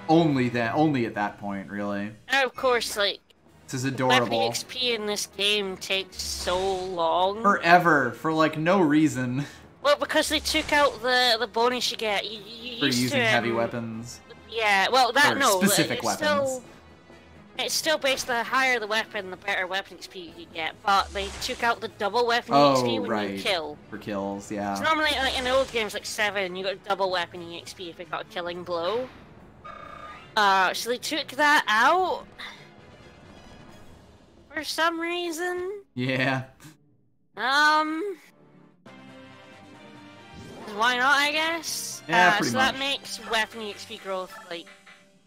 only at that point, really. And of course, like, this is adorable. Weapon XP in this game takes so long. Forever, for like no reason. Well, because they took out the bonus you get. You for used using to, heavy weapons. Yeah, well, that or no, specific weapons. It's still based the higher the weapon, the better weapon XP you get. But they took out the double weapon XP when you kill. For kills, yeah. So normally, like, in the old games like 7, you got double weapon XP if it got a killing blow. So they took that out for some reason. Yeah. Why not, I guess? Yeah, pretty so much. that makes weapon XP growth, like,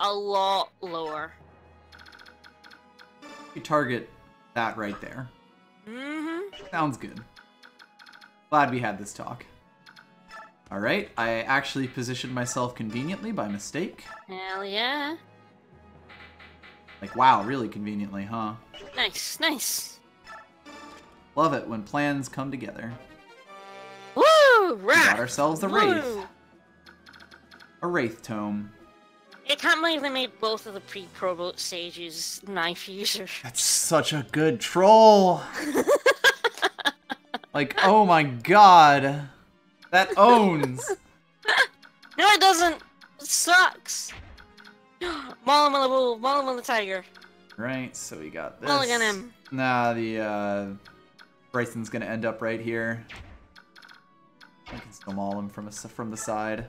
a lot lower. You target that right there. Mm-hmm. Sounds good. Glad we had this talk. Alright, I actually positioned myself conveniently by mistake. Hell yeah. Like, wow, really conveniently, huh? Nice, nice. Love it when plans come together. Woo! We Right! got ourselves a Wraith. A Wraith tome. I can't believe they made both of the pre-promote stages knife users. That's such a good troll! Like, oh my god. That owns! No, it doesn't! It sucks! Maul him on the bull, maul him on the tiger. Right, so we got this. Mulligan him. Nah, the, Bryson's gonna end up right here. I can still maul him from the side.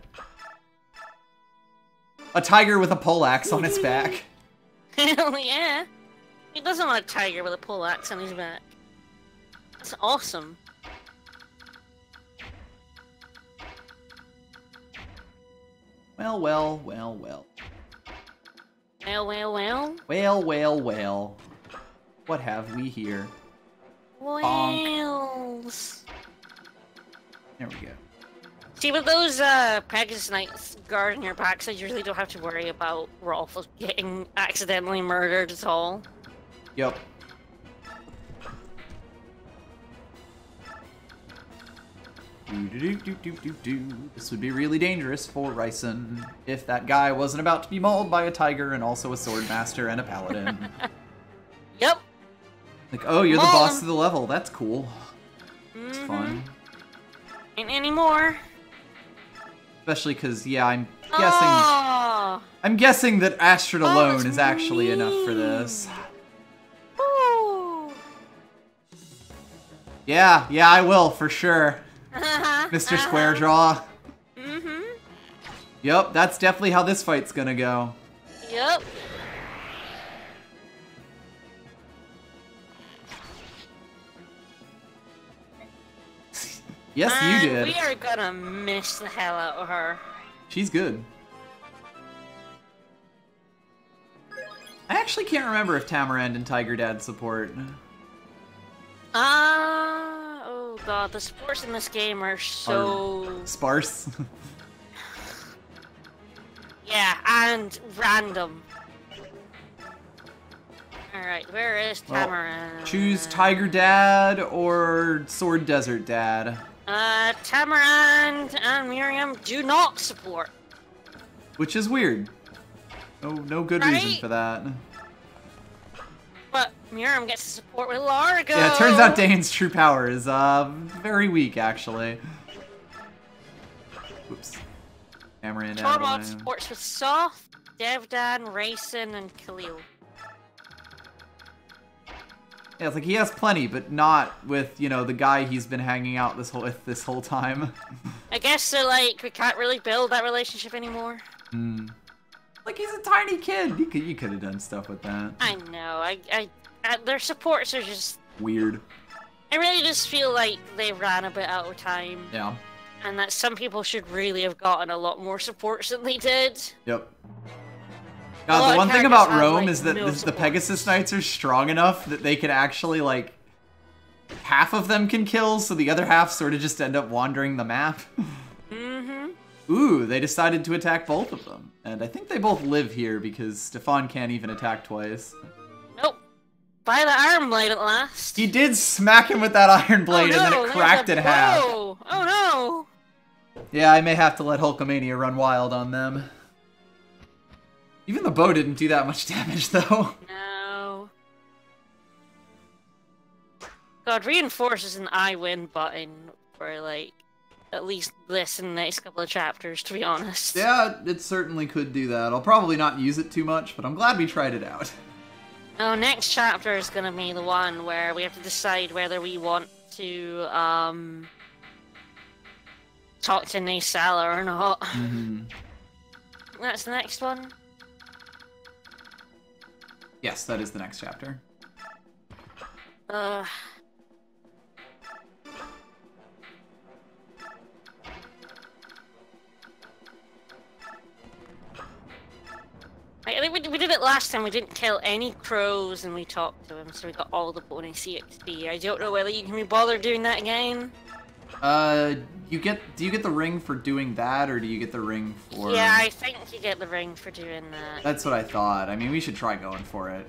A tiger with a poleaxe on its back. Hell yeah! He doesn't want a tiger with a poleaxe on his back. It's awesome. Well, well, well, well. Well, well, well. Well, well, well. What have we here? Whales. There we go. See, with those Pegasus Knights guarding your backside, you really don't have to worry about Rolf getting accidentally murdered at all. Yep. This would be really dangerous for Ryson if that guy wasn't about to be mauled by a tiger and also a swordmaster and a paladin. Yep. Like, oh, you're the boss of the level. That's cool. It's fun. Ain't anymore. Especially because, yeah, I'm guessing that Astrid alone is actually enough for this. Ooh. Yeah, I will, for sure. Mr. Square Draw. Yep, that's definitely how this fight's gonna go. Yep. Yes, you did. We are gonna miss the hell out of her. She's good. I actually can't remember if Tamarand and Tiger Dad support. Oh god, the supports in this game are so... sparse? Yeah, and random. Alright, where is Tamarand? Choose Tiger Dad or Sword Desert Dad. Tamarand and Miriam do not support. Which is weird. No good reason for that. But Miriam gets to support with Largo. Yeah, it turns out Dane's true power is very weak, actually. Oops. Tamarand. Tormod supports with Soft, Devdan, Rayson, and Khalil. Yeah, it's like he has plenty, but not with, you know, the guy he's been hanging out this whole time. I guess so, like, we can't really build that relationship anymore. Like, he's a tiny kid. You could have done stuff with that. I know. I their supports are just weird. I really just feel like they ran a bit out of time. Yeah. And that some people should really have gotten a lot more supports than they did. Yep. God, the one thing about Rome is that the Pegasus Knights are strong enough that they can actually, like, half of them can kill, so the other half sort of just end up wandering the map. Ooh, they decided to attack both of them. And I think they both live here because Stefan can't even attack twice. Nope. By the iron blade at last. He did smack him with that iron blade and then it cracked in half. Oh no! Yeah, I may have to let Hulkamania run wild on them. Even the bow didn't do that much damage, though. No. God, reinforce is an I win button for, like, at least this and the next couple of chapters, to be honest. Yeah, it certainly could do that. I'll probably not use it too much, but I'm glad we tried it out. Oh, next chapter is gonna be the one where we have to decide whether we want to, talk to Naysala or not. Mm-hmm. That's the next one? Yes, that is the next chapter. I think we did it last time. We didn't kill any crows and we talked to him, so we got all the bonus EXP. I don't know whether you can be bothered doing that again. Do you get the ring for doing that, or do you get the ring for... Yeah, I think you get the ring for doing that. That's what I thought. I mean, we should try going for it.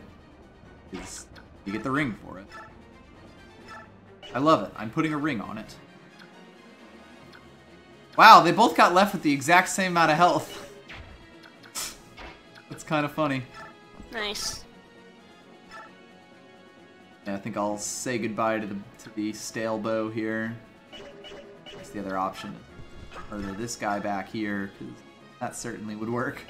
Because you get the ring for it. I love it. I'm putting a ring on it. Wow, they both got left with the exact same amount of health. That's kind of funny. Nice. Yeah, I think I'll say goodbye to the stale bow here. That's the other option. Murder this guy back here, because that certainly would work.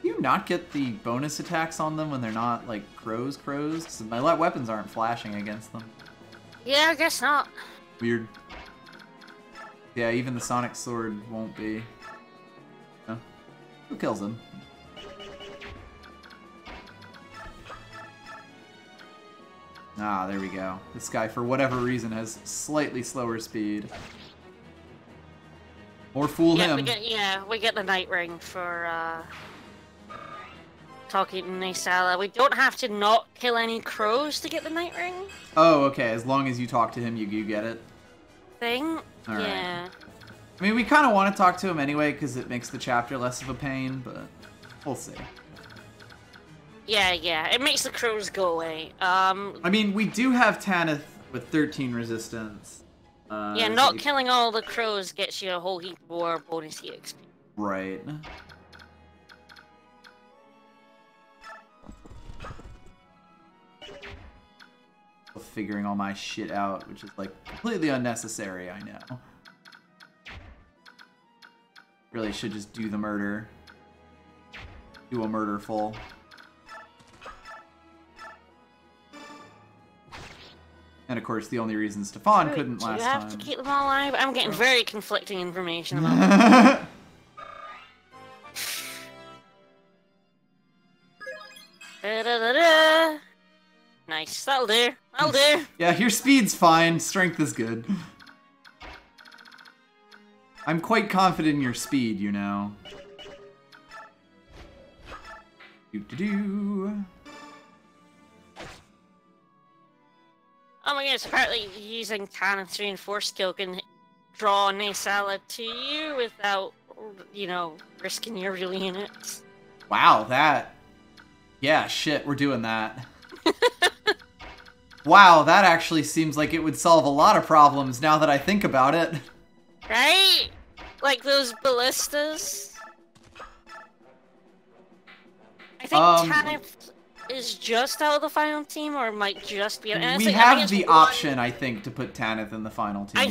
Do you not get the bonus attacks on them when they're not, like, crows? Because my weapons aren't flashing against them. Yeah, I guess not. Weird. Yeah, even the Sonic Sword won't be. No. Who kills him? Ah, there we go. This guy, for whatever reason, has slightly slower speed. Or fool him. We get the Night Ring for, talking to Naysala. We don't have to not kill any crows to get the Night Ring. Oh, okay. As long as you talk to him, you get it. Thing? All yeah. Right. I mean, we kind of want to talk to him anyway, because it makes the chapter less of a pain, but we'll see. Yeah, it makes the crows go away. I mean, we do have Tanith with 13 resistance. Yeah, not killing all the crows gets you a whole heap more bonus EXP. Right. Figuring all my shit out, which is, like, completely unnecessary, I know. Really should just do the murder. Do a murder full. And of course, the only reason Stefan couldn't last time. Do you have to keep them all alive? I'm getting very conflicting information about that. Nice, that'll do. That'll do. Yeah, your speed's fine. Strength is good. I'm quite confident in your speed, you know. Do-do-do. Oh my goodness, apparently using Tanith's reinforced skill can draw Naysala to you without, you know, risking your real units. Wow, that... Yeah, shit, we're doing that. Wow, that actually seems like it would solve a lot of problems now that I think about it. Right? Like those ballistas. I think Tanith is just out of the final team, or might just be. We have the option, I think, to put Tanith in the final team. I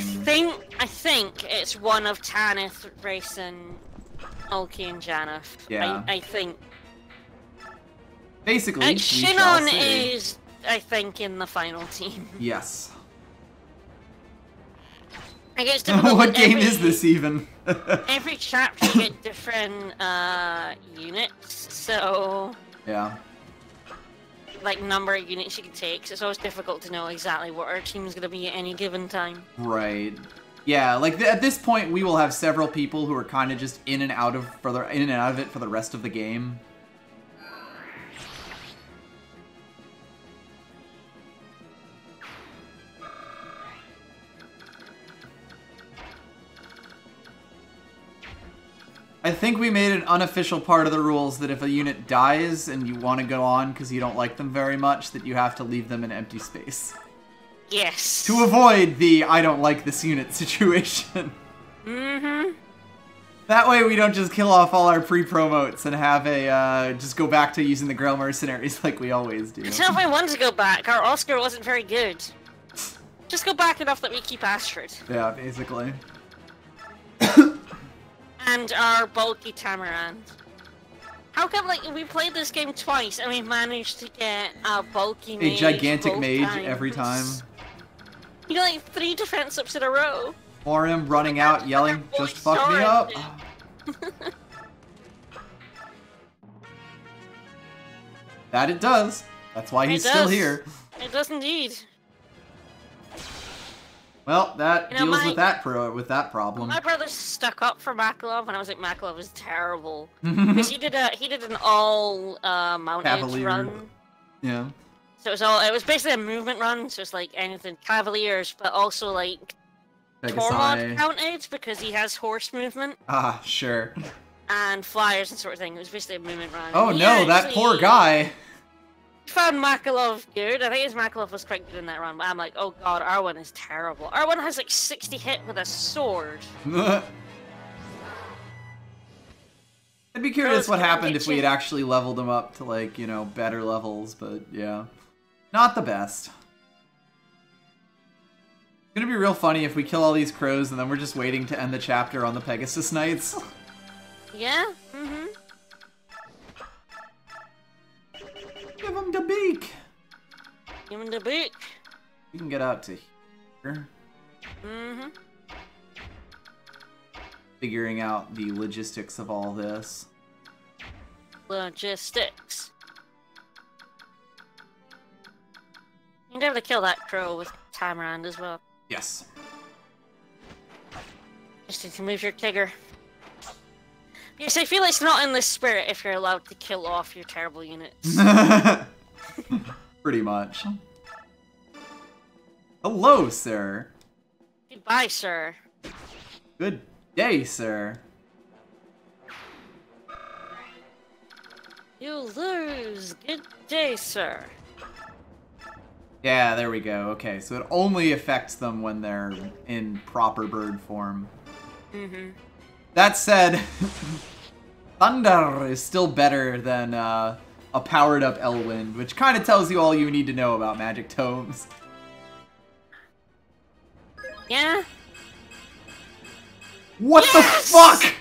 think it's one of Tanith, Rayson, Ulki, and Janeth. Yeah. I think. Basically, Shinon is, I think, in the final team. Yes. I guess what game is this even? Every chapter you get different units, so yeah, like number of units you can take. So it's always difficult to know exactly what our team's gonna be at any given time. Right. Yeah, like at this point, we will have several people who are kind of just in and out of it for the rest of the game. I think we made an unofficial part of the rules that if a unit dies and you want to go on because you don't like them very much, that you have to leave them in empty space. Yes. To avoid the I don't like this unit situation. Mm-hmm. That way we don't just kill off all our pre-promotes and have a, just go back to using the Grail Mercenaries like we always do. So if I want to go back, our Oscar wasn't very good. Just go back enough that we keep Astrid. Yeah, basically. And our bulky Tamarand. How come, like, we played this game twice and we managed to get a bulky mage A gigantic mage times? every time. You know, like 3 defense ups in a row. Or him running out yelling, just fuck me up. That it does. That's why he's still here. It does indeed. Well, that deals with that problem. My brother stuck up for Makalov, and I was like, Makalov was terrible because he did an all mounted Cavalier run. Yeah. So it was basically a movement run. So it's like anything Cavaliers, but also like Tormod counted because he has horse movement. Ah, sure. And flyers and sort of thing. It was basically a movement run. Oh no, that poor guy. Found Makalov good. I think his Makalov was quite good in that run, but I'm like, oh god, Arwen is terrible. Arwen has like 60 hit with a sword. I'd be curious what happened if we had actually leveled him up to, like, you know, better levels, but yeah. Not the best. It's gonna be real funny if we kill all these crows and then we're just waiting to end the chapter on the Pegasus Knights. Yeah? Mm-hmm. Give him the beak! Give him the beak! We can get out to here. Mm-hmm. Figuring out the logistics of all this. Logistics. You'd be able to kill that crow with Tamarand as well. Yes. Just need to move your Tigger. Yes, I feel it's not in the spirit if you're allowed to kill off your terrible units. Pretty much. Hello, sir. Goodbye, sir. Good day, sir. You lose. Good day, sir. Yeah, there we go. Okay, so it only affects them when they're in proper bird form. Mm-hmm. That said, Thunder is still better than a powered-up Elwind, which kind of tells you all you need to know about Magic Tomes. Yeah? What the fuck?!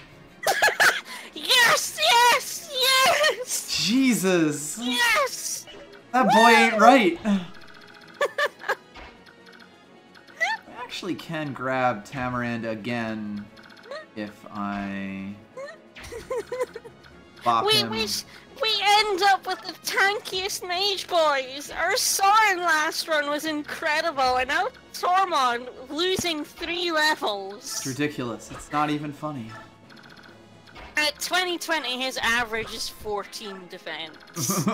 Yes! Yes! Yes! Jesus! Yes! That boy ain't right! I actually can grab Tamarand again if I bop him. We end up with the tankiest mage boys! Our Sorin last run was incredible, and now Tormod losing 3 levels. It's ridiculous. It's not even funny. At 2020, his average is 14 defense.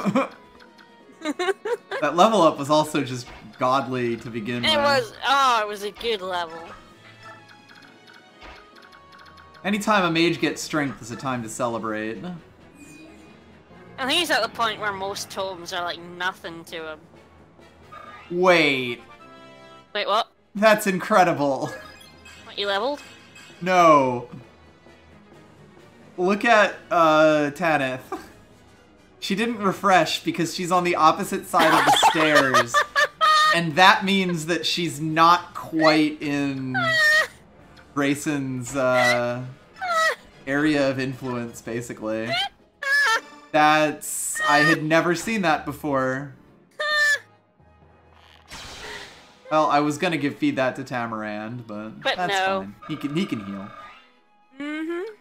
That level up was also just godly to begin with. It was a good level. Anytime a mage gets strength is a time to celebrate. I think he's at the point where most tomes are like nothing to him. Wait. Wait, what? That's incredible. What, you leveled? No. Look at Tanith. She didn't refresh because she's on the opposite side of the stairs. And that means that she's not quite in Grayson's area of influence, basically. I had never seen that before. Well, I was gonna feed that to Tamarand, but that's fine. He can heal. Mm-hmm.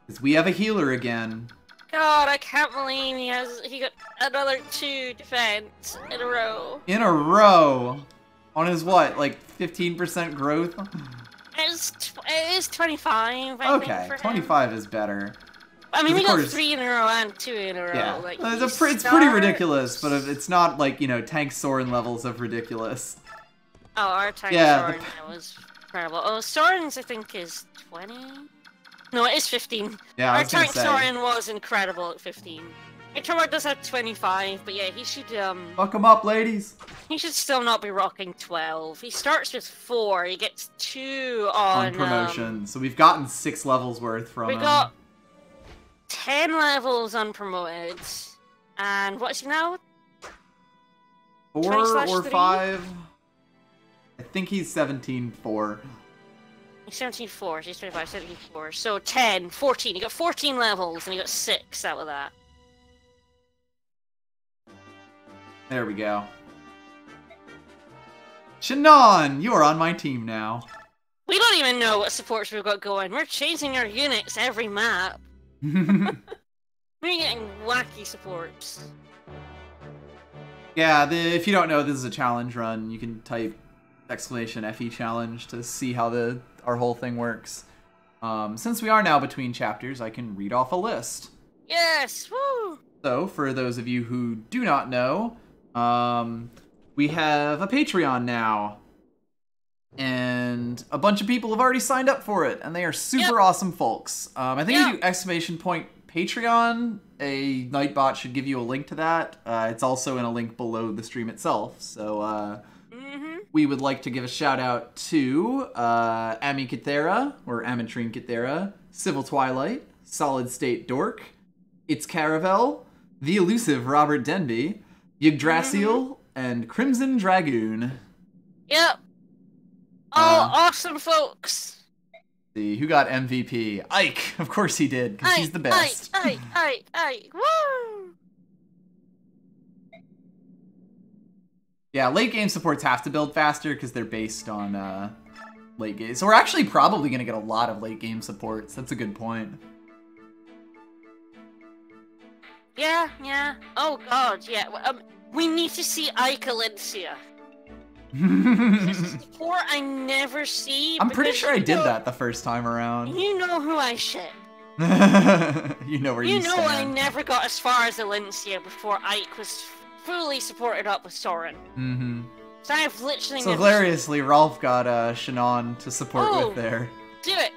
Because we have a healer again. God, I can't believe he got another 2 defense in a row. In a row? On his what, like 15% growth? It is 25, I think, for 25 him. Is better. I mean, we got 3 in a row and 2 in a row. Yeah, like, it's pretty ridiculous, but it's not like, you know, Tank Sorin levels of ridiculous. Oh, our Tank Sorin was incredible. Oh, Sorin's I think is 20? No, it is 15. Yeah, I Our was gonna tank say. Soren was incredible at 15. Victor does have 25, but yeah, he should Fuck him up, ladies. he should still not be rocking 12. He starts with 4. He gets 2 On promotion. So we've gotten 6 levels worth from him. We got 10 levels unpromoted. And what's he now? 4 or 3? 5. I think he's 17-4. He's 17-4, so he's 25, 17-4. So 10, 14. He got 14 levels, and he got 6 out of that. There we go. Shannon, you are on my team now. We don't even know what supports we've got going. We're changing our units every map. We're getting wacky supports. Yeah, if you don't know, this is a challenge run. You can type !FE challenge to see how our whole thing works. Since we are now between chapters, I can read off a list. Yes! Woo! So, for those of you who do not know, we have a Patreon now. And a bunch of people have already signed up for it, and they are super awesome folks. I think if you !Patreon, a Nightbot should give you a link to that. It's also in a link below the stream itself. So we would like to give a shout out to Ami Kithera, or Amatrine Kithera, Civil Twilight, Solid State Dork, It's Caravel, The Elusive Robert Denby, Yggdrasil, and Crimson Dragoon. Yep. Oh, awesome folks. See, who got MVP? Ike! Of course he did, because he's the best. Ike! Woo! Yeah, late game supports have to build faster because they're based on late game. So we're actually probably going to get a lot of late game supports. That's a good point. Yeah. Oh god, yeah. We need to see Ike Alencia. This is a support I never see. I'm pretty sure I did that the first time around. You know who I ship. You know where you stand. You know I never got as far as Alencia before Ike was fully supported up with Soren. So I've literally So hilariously, Rolf got Shannon to support with there. Do it!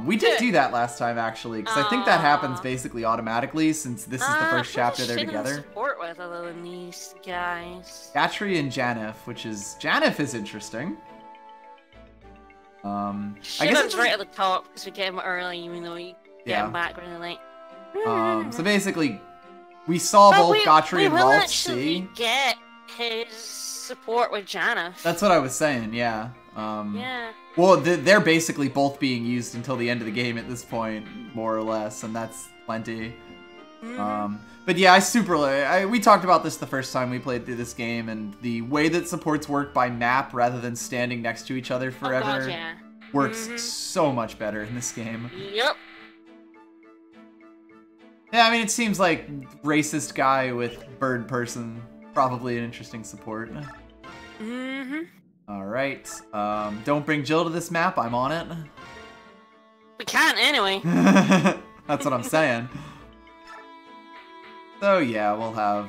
We did do that last time, actually, because I think that happens basically automatically, since this is the first chapter they're together. Support with other than these guys. Gatry and Janeth, Janeth is interesting. I guess it's right at the top because we get him early, even though we get him back really late. So basically, we saw both Gatry and Rolf see. Get his support with Janeth. That's what I was saying. Yeah. Yeah. Well, they're basically both being used until the end of the game at this point, more or less, and that's plenty. But yeah, we talked about this the first time we played through this game, and the way that supports work by map rather than standing next to each other forever works so much better in this game. Yep. Yeah, I mean, it seems like racist guy with bird person, probably an interesting support. Alright, don't bring Jill to this map, I'm on it. We can't anyway. That's what I'm saying. So yeah, we'll have,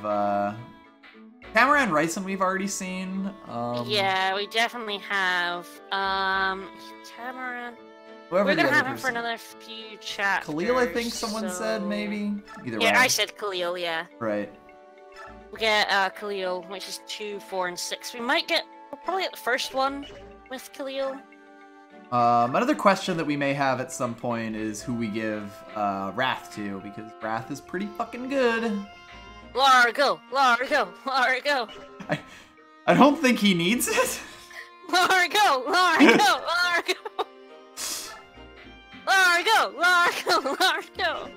Tamaran Ryson we've already seen. Yeah, we definitely have, Tamaran. We're gonna have him for another few chapters. Khalil, I think someone said, maybe? Either way. Yeah, I said Khalil, yeah. Right. We get, Khalil, which is 2, 4, and 6. We might get... We'll probably get the first one with Khalil. Another question that we may have at some point is who we give Wrath to, because Wrath is pretty fucking good. Largo! I don't think he needs it. Largo!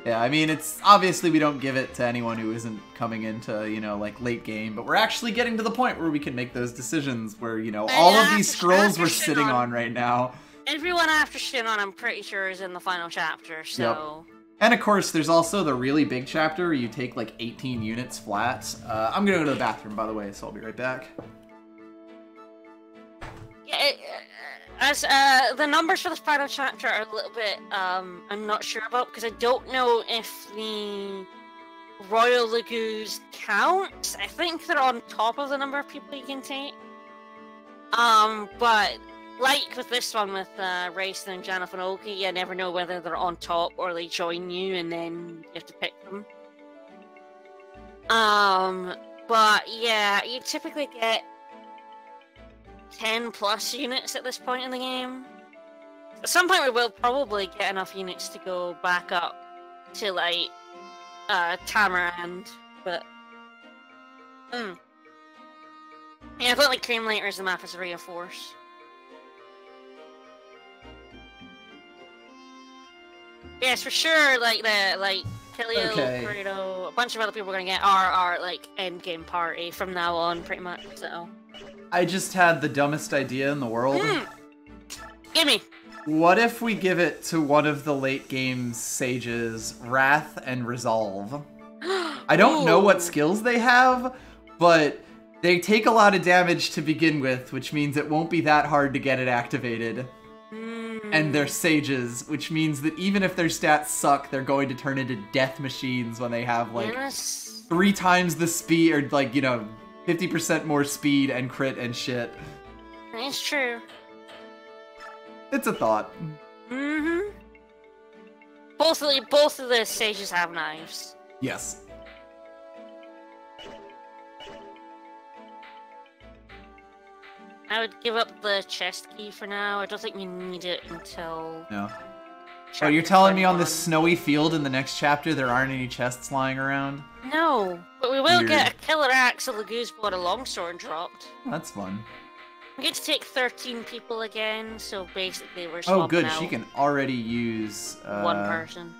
Yeah, I mean, it's obviously we don't give it to anyone who isn't coming into, like late game, but we're actually getting to the point where we can make those decisions where, all of these scrolls we're sitting on right now. Everyone after Shannon, I'm pretty sure, is in the final chapter, so... Yep. And of course, there's also the really big chapter where you take like 18 units flat. I'm gonna go to the bathroom, by the way, so I'll be right back. Yeah, as the numbers for this final chapter are a little bit, I'm not sure about, because I don't know if the Royal Lagoos count. I think they're on top of the number of people you can take. But like with this one with Rayson and Janeth and Olki, you never know whether they're on top or they join you, and then you have to pick them. But yeah, you typically get 10 plus units at this point in the game. At some point we will probably get enough units to go back up to like Tamarand, but yeah, I felt like Cream later as the map is reinforced. Yes, for sure. Like Kilio, Burrito, a bunch of other people we're gonna get are like end game party from now on, pretty much. So I just had the dumbest idea in the world. Gimme. What if we give it to one of the late game sages, Wrath and Resolve? I don't know what skills they have, but they take a lot of damage to begin with, which means it won't be that hard to get it activated. And they're sages, which means that even if their stats suck, they're going to turn into death machines when they have like 3 times the speed, or like, 50% more speed and crit and shit. That's true. It's a thought. Both of the sages have knives. Yes. I would give up the chest key for now. I don't think we need it until... No. Oh, you're telling me on this snowy field in the next chapter there aren't any chests lying around? No, but we will get a killer axe, a Lagoose Blood, a longsword dropped. That's fun. We get to take 13 people again, so basically we're swapping Oh good, out she can already use... one person.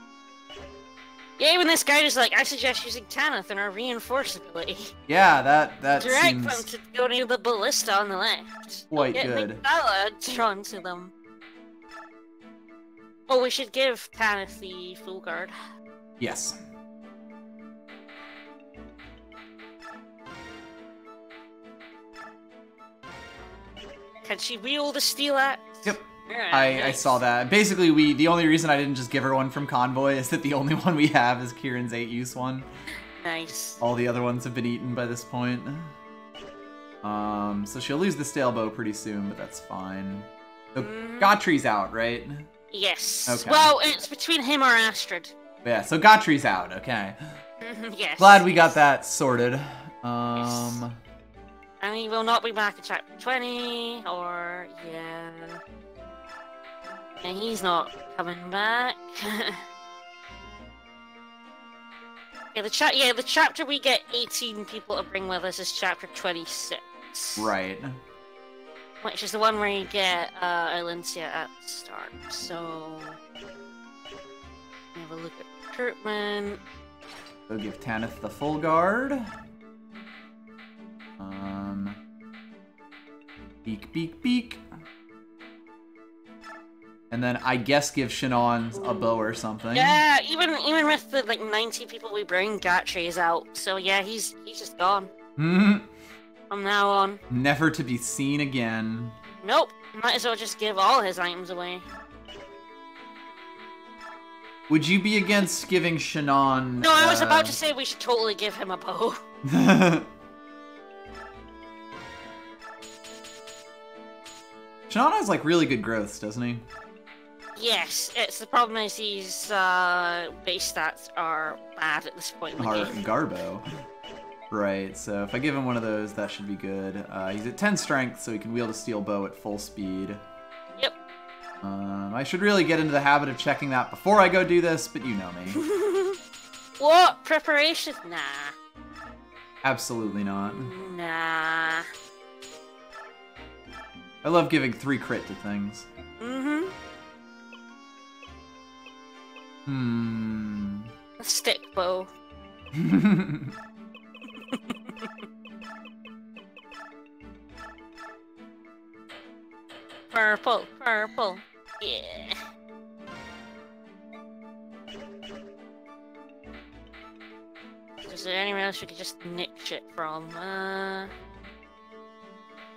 Yeah, even this guy is like, I suggest using Tanith in our reinforce ability. Yeah, that Direct seems... them to go near the ballista on the left. Quite good. Drawn to them. Oh, we should give Tanith the full guard. Yes. Can she wield a steel axe? Yep. Right, I saw that. Basically, the only reason I didn't just give her one from Convoy is that the only one we have is Kieran's 8-use one. Nice. All the other ones have been eaten by this point. So she'll lose the stale bow pretty soon, but that's fine. So Gottri's out, right? Yes. Okay. Well, it's between him or Astrid. Yeah, so Gottri's out, okay. Yes. Glad we got that sorted. Yes. And he will not be back at chapter 20, or... yeah... And he's not coming back. The chapter we get 18 people to bring with us is chapter 26. Right. Which is the one where you get Alencia at the start. So... have a look at recruitment. We'll give Tanith the full guard. Beak, beak, beak. And then I guess give Shannon a bow or something. Yeah, even with the 90 people we bring, Gattri is out. So yeah, he's just gone. From now on. Never to be seen again. Nope. Might as well just give all his items away. Would you be against giving Shannon... No, I was about to say we should totally give him a bow. Shannon has like really good growths, doesn't he? Yes, the problem is his base stats are bad at this point in the game. Garbo. Right, so if I give him one of those, that should be good. He's at 10 strength, so he can wield a steel bow at full speed. Yep. I should really get into the habit of checking that before I go do this, but you know me. What? Preparation? Nah. Absolutely not. Nah. I love giving 3 crit to things. A stick bow. Purple, purple. Yeah. Is there anywhere else we could just nick shit from? I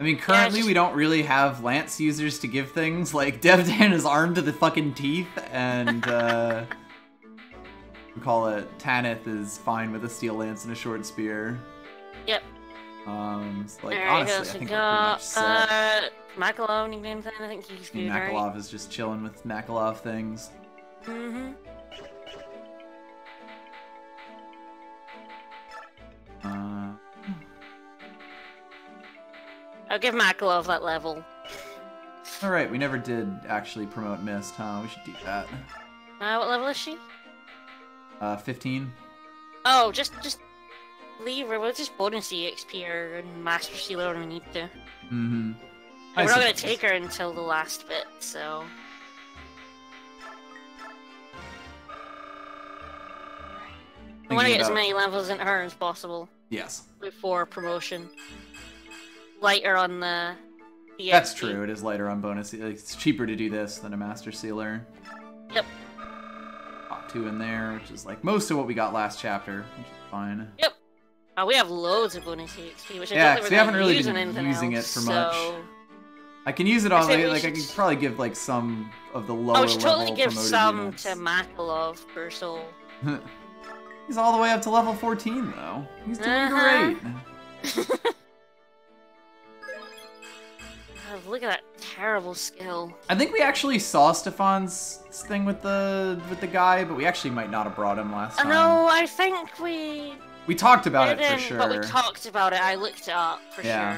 mean, currently we don't really have lance users to give things. Like, Devdan is armed to the fucking teeth, and, we call it Tanith is fine with a steel lance and a short spear. Yep. So, like, Alright, honestly, I think we're pretty much set. Makalov nicknames, I think he's good, right? Makalov is just chilling with Makalov things. Mm-hmm. I'll give Makalov that level. Alright, we never did actually promote Mist, huh? We should do that. What level is she? 15. Oh, just leave her. We'll just bonus EXP her and Master Sealer when we need to. Mm-hmm. We're not gonna take her until the last bit, so... I want to get as many levels into her as possible. Yes. Before promotion. Lighter on the EXP. That's true, it is lighter on bonus. It's cheaper to do this than a Master Sealer. Yep. Pop 2 in there, which is like most of what we got last chapter, which is fine. Yep. We have loads of bonus EXP, which I don't think we haven't really been using it for much. So... I can use it on, like, I can probably give, like, some of the lower level we should totally give some units. to Makalov per soul. He's all the way up to level 14, though. He's doing great. God, look at that terrible skill. I think we actually saw Stefan's thing with the guy, but we actually might not have brought him last time. No, I think we talked about it for sure. But we talked about it. I looked it up for sure.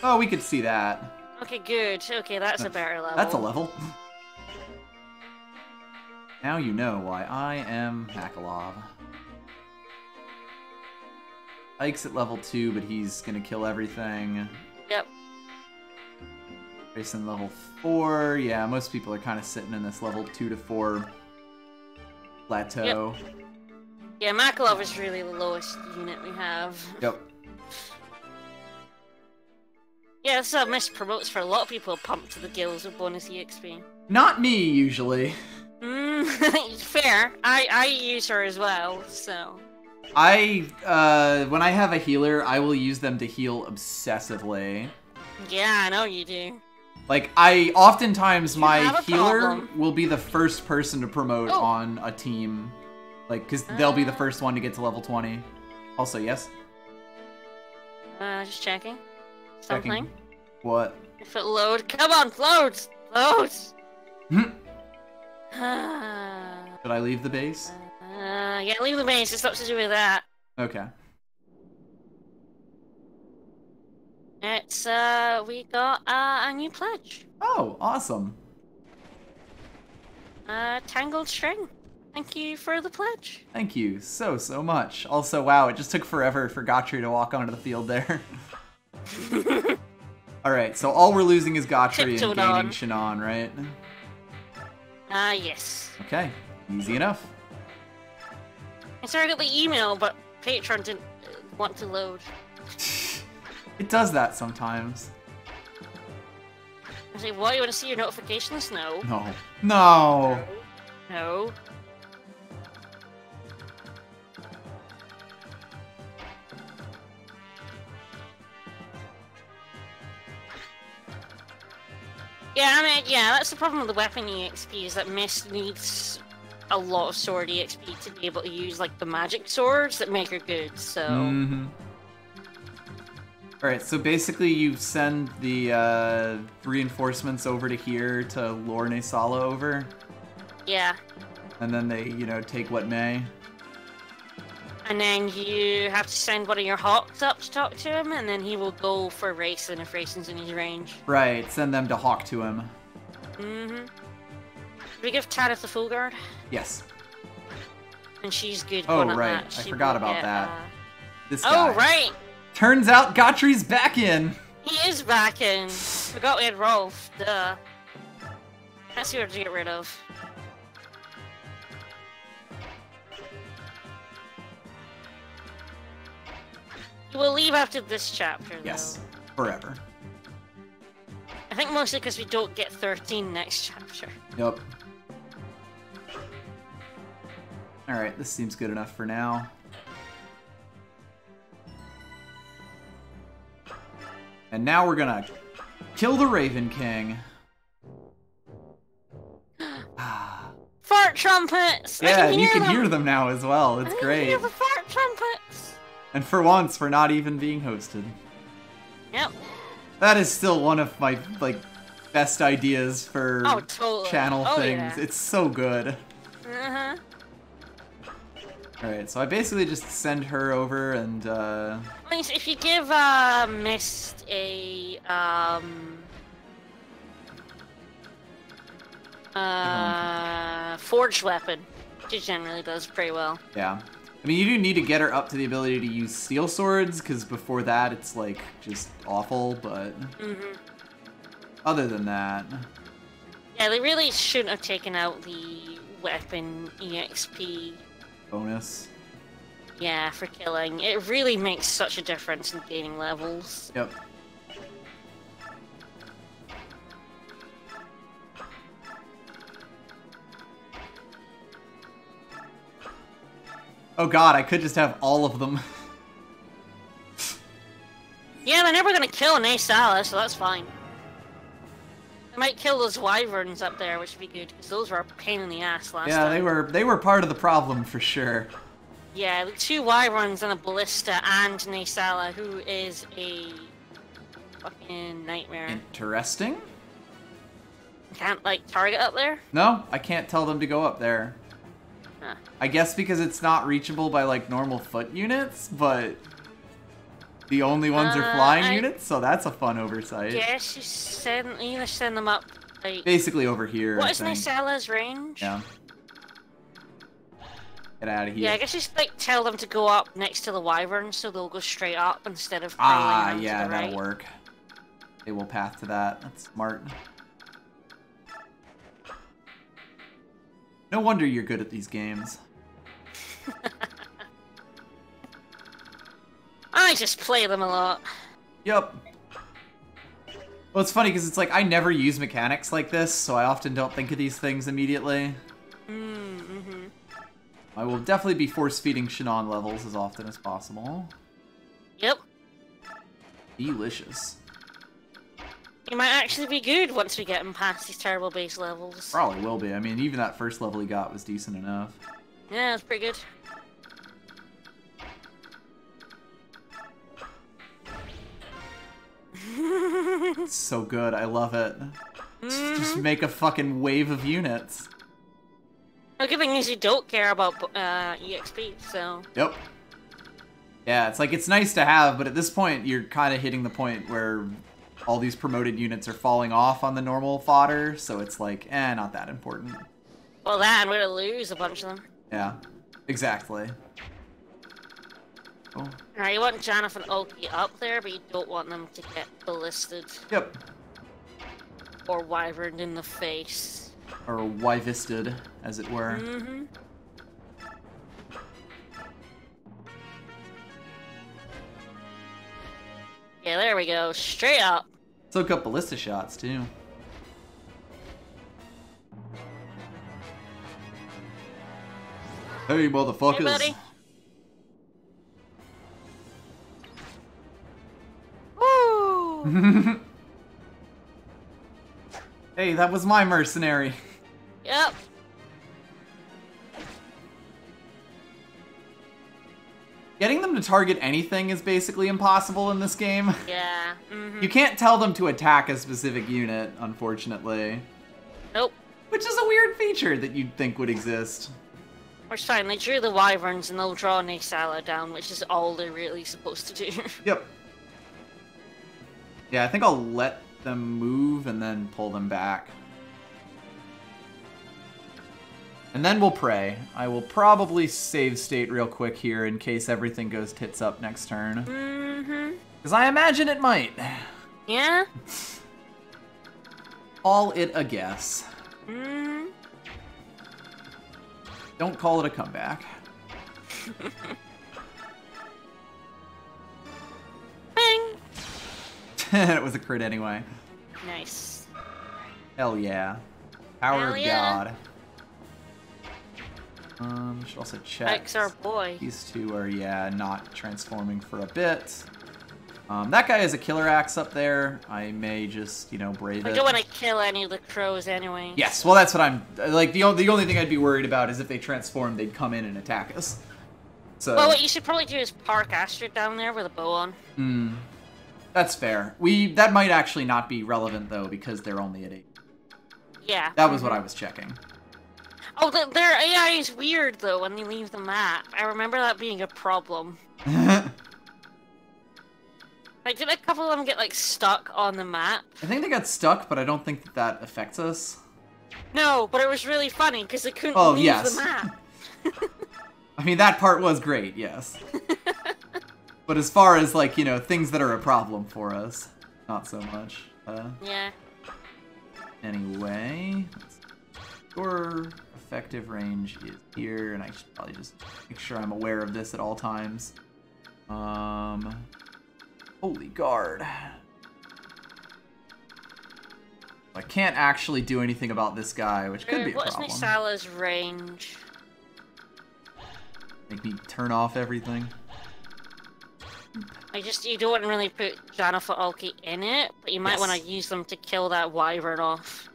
Oh, we could see that. Okay, good. Okay, that's a better level. That's a level. Now you know why I am Makalov. Ike's at level 2, but he's gonna kill everything. Yep. Grayson level 4. Yeah, most people are kind of sitting in this level 2 to 4 plateau. Yep. Yeah, Makalov is really the lowest unit we have. Yep. Yeah, this Mist promotes for a lot of people pumped to the gills with bonus EXP. Not me, usually. Fair. I use her as well, so... when I have a healer, I will use them to heal obsessively. Yeah, I know you do. Like, oftentimes my healer will be the first person to promote on a team. Like, because they'll be the first one to get to level 20. Also, yes? Just checking. Something. What? If it load, come on, load! Load! Should I leave the base? Yeah, leave the base. It's not to do with that. Okay. It's, we got, a new pledge. Oh, awesome. Tangled String. Thank you for the pledge. Thank you so much. Also, wow, it just took forever for Gotri to walk onto the field there. Alright, so all we're losing is Gotri and gaining Shannon, right? Yes. Okay, easy enough. I sorry I got the email, but Patreon didn't want to load. It does that sometimes. I say, what, you want to see your notifications? No. No. No! No. Yeah, I mean, yeah, that's the problem with the weapon EXP, is that Mist needs a lot of sword EXP to be able to use, like, the magic swords that make her good, so... Mm-hmm. Alright, so basically you send the reinforcements over to here to lure Nesala over? Yeah. And then they, you know, take what may? And then you have to send one of your Hawks up to talk to him, and then he will go for Rayson if Rayson's in his range. Right, send them to Hawk to him. Mm-hmm. Did we give Tanith the full guard? Yes. And she's good. Oh, right. I forgot about that. This guy. Oh, right. Turns out Gotri's back in. He is back in. Forgot we had Rolf. Duh. That's who to get rid of. We'll leave after this chapter, though. Yes, forever. I think mostly because we don't get 13 next chapter. Yep. Alright, this seems good enough for now. And now we're gonna kill the Raven King. Fart trumpets! Yeah, and you can hear them now as well. It's great. I can hear the fart trumpets! And for once, we're not even being hosted. Yep. That is still one of my, like, best ideas for channel things. Yeah. It's so good. Uh-huh. Alright, so I basically just send her over and, If you give, Mist a, forged weapon, she generally does pretty well. Yeah. I mean, you do need to get her up to the ability to use steel swords, because before that it's, like, just awful, but... Other than that... Yeah, they really shouldn't have taken out the weapon EXP bonus. Yeah, for killing. It really makes such a difference in gaining levels. Yep. Oh god, I could just have all of them. Yeah, they're never gonna kill an Asala, so that's fine. They might kill those wyverns up there, which would be good, because those were a pain in the ass last time. Yeah, they were part of the problem for sure. Yeah, the 2 wyverns and a ballista and an Asala, who is a fucking nightmare. Interesting. Can't, like, target up there? No, I can't tell them to go up there. Huh. I guess because it's not reachable by, like, normal foot units, but the only ones are flying units, so that's a fun oversight. Yes, you either send them up, like... Basically over here, What is Asala's range? Yeah. Get out of here. Yeah, I guess just, like, tell them to go up next to the wyverns, so they'll go straight up instead of crawling yeah, to the right. that'll work. They will path to that. That's smart. No wonder you're good at these games. I just play them a lot. Yep. Well, it's funny because it's like I never use mechanics like this, so I often don't think of these things immediately. I will definitely be force-feeding Shannon levels as often as possible. Yep. Delicious. He might actually be good once we get him past these terrible base levels. Probably will be. I mean, even that first level he got was decent enough. Yeah, it's pretty good. It's so good. I love it. Just make a fucking wave of units. The good thing is you don't care about EXP, so... Yep. Yeah, it's like, it's nice to have, but at this point, you're kind of hitting the point where all these promoted units are falling off on the normal fodder, so it's like, not that important. Well, that, and we're gonna lose a bunch of them. Yeah, exactly. Oh. Alright, you want Janeth and Ulti up there, but you don't want them to get ballisted. Yep. Or wyverned in the face. Or wyvisted, as it were. Yeah, there we go. Straight up. Soak up ballista shots, too. Hey, motherfuckers. Hey, buddy. Woo! Hey, that was my mercenary. Yep. Getting them to target anything is basically impossible in this game. Yeah. You can't tell them to attack a specific unit, unfortunately. Nope. Which is a weird feature that you'd think would exist. We're fine. They drew the wyverns and they'll draw an Asala down, which is all they're really supposed to do. Yep. Yeah, I think I'll let them move and then pull them back. And then we'll pray. I will probably save state real quick here in case everything goes tits up next turn. Because I imagine it might. Yeah? All it a guess. Don't call it a comeback. Bang! It was a crit anyway. Nice. Hell yeah. Power Hell of yeah. God. Should also check. Ike's our boy. These two are, not transforming for a bit. That guy has a killer axe up there. I may just, brave it. I don't want to kill any of the crows anyway. Yes, well that's what I'm, like, the only thing I'd be worried about is if they transform, they'd come in and attack us. So. Well, what you should probably do is park Astrid down there with a bow on. That's fair. That might actually not be relevant, though, because they're only at 8. Yeah. That was what I was checking. Oh, their AI is weird, though, when they leave the map. I remember that being a problem. Like, did a couple of them get, like, stuck on the map? I think they got stuck, but I don't think that affects us. No, but it was really funny, because they couldn't leave the map. I mean, that part was great, yes. But as far as, like, you know, things that are a problem for us, not so much. Yeah. Anyway, your effective range is here, and I should probably just make sure I'm aware of this at all times. Holy guard. I can't actually do anything about this guy, which could be a problem. What's Nisala's range? Make me turn off everything. You don't want to really put Janeth or Alki in it, but you might want to use them to kill that wyvern off.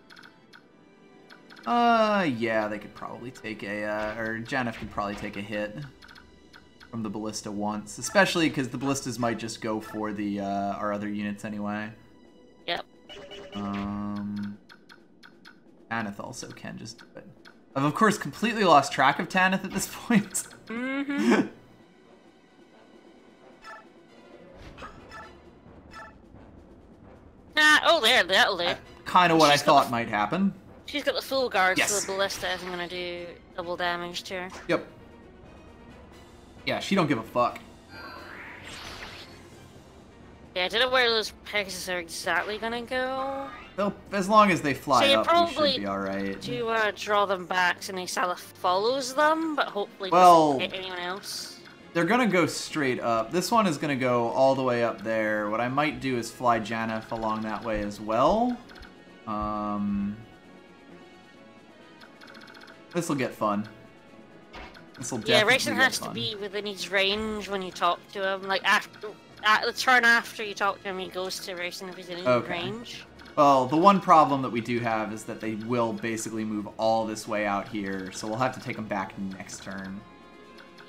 Yeah, they could probably take or Janeth could probably take a hit from the ballista once, especially because the ballistas might just go for the, our other units anyway. Yep. Tanith also can just do it. I've, of course, completely lost track of Tanith at this point. Mm-hmm. That'll do. Kind of what I thought might happen. She's got the full guard, so the ballista isn't gonna do double damage to her. Yep. Yeah, she don't give a fuck. Yeah, I don't know where those Pegasus are exactly gonna go. Well, as long as they fly up, we should be alright. To draw them back so Nisala follows them, but hopefully doesn't hit anyone else. They're gonna go straight up. This one is gonna go all the way up there. What I might do is fly Janeth along that way as well. This will get fun. This will definitely Rayson has to be within his range when you talk to him. Like at the turn after you talk to him, he goes to Rayson if he's in his range. Well, the one problem that we do have is that they will basically move all this way out here, so we'll have to take them back next turn.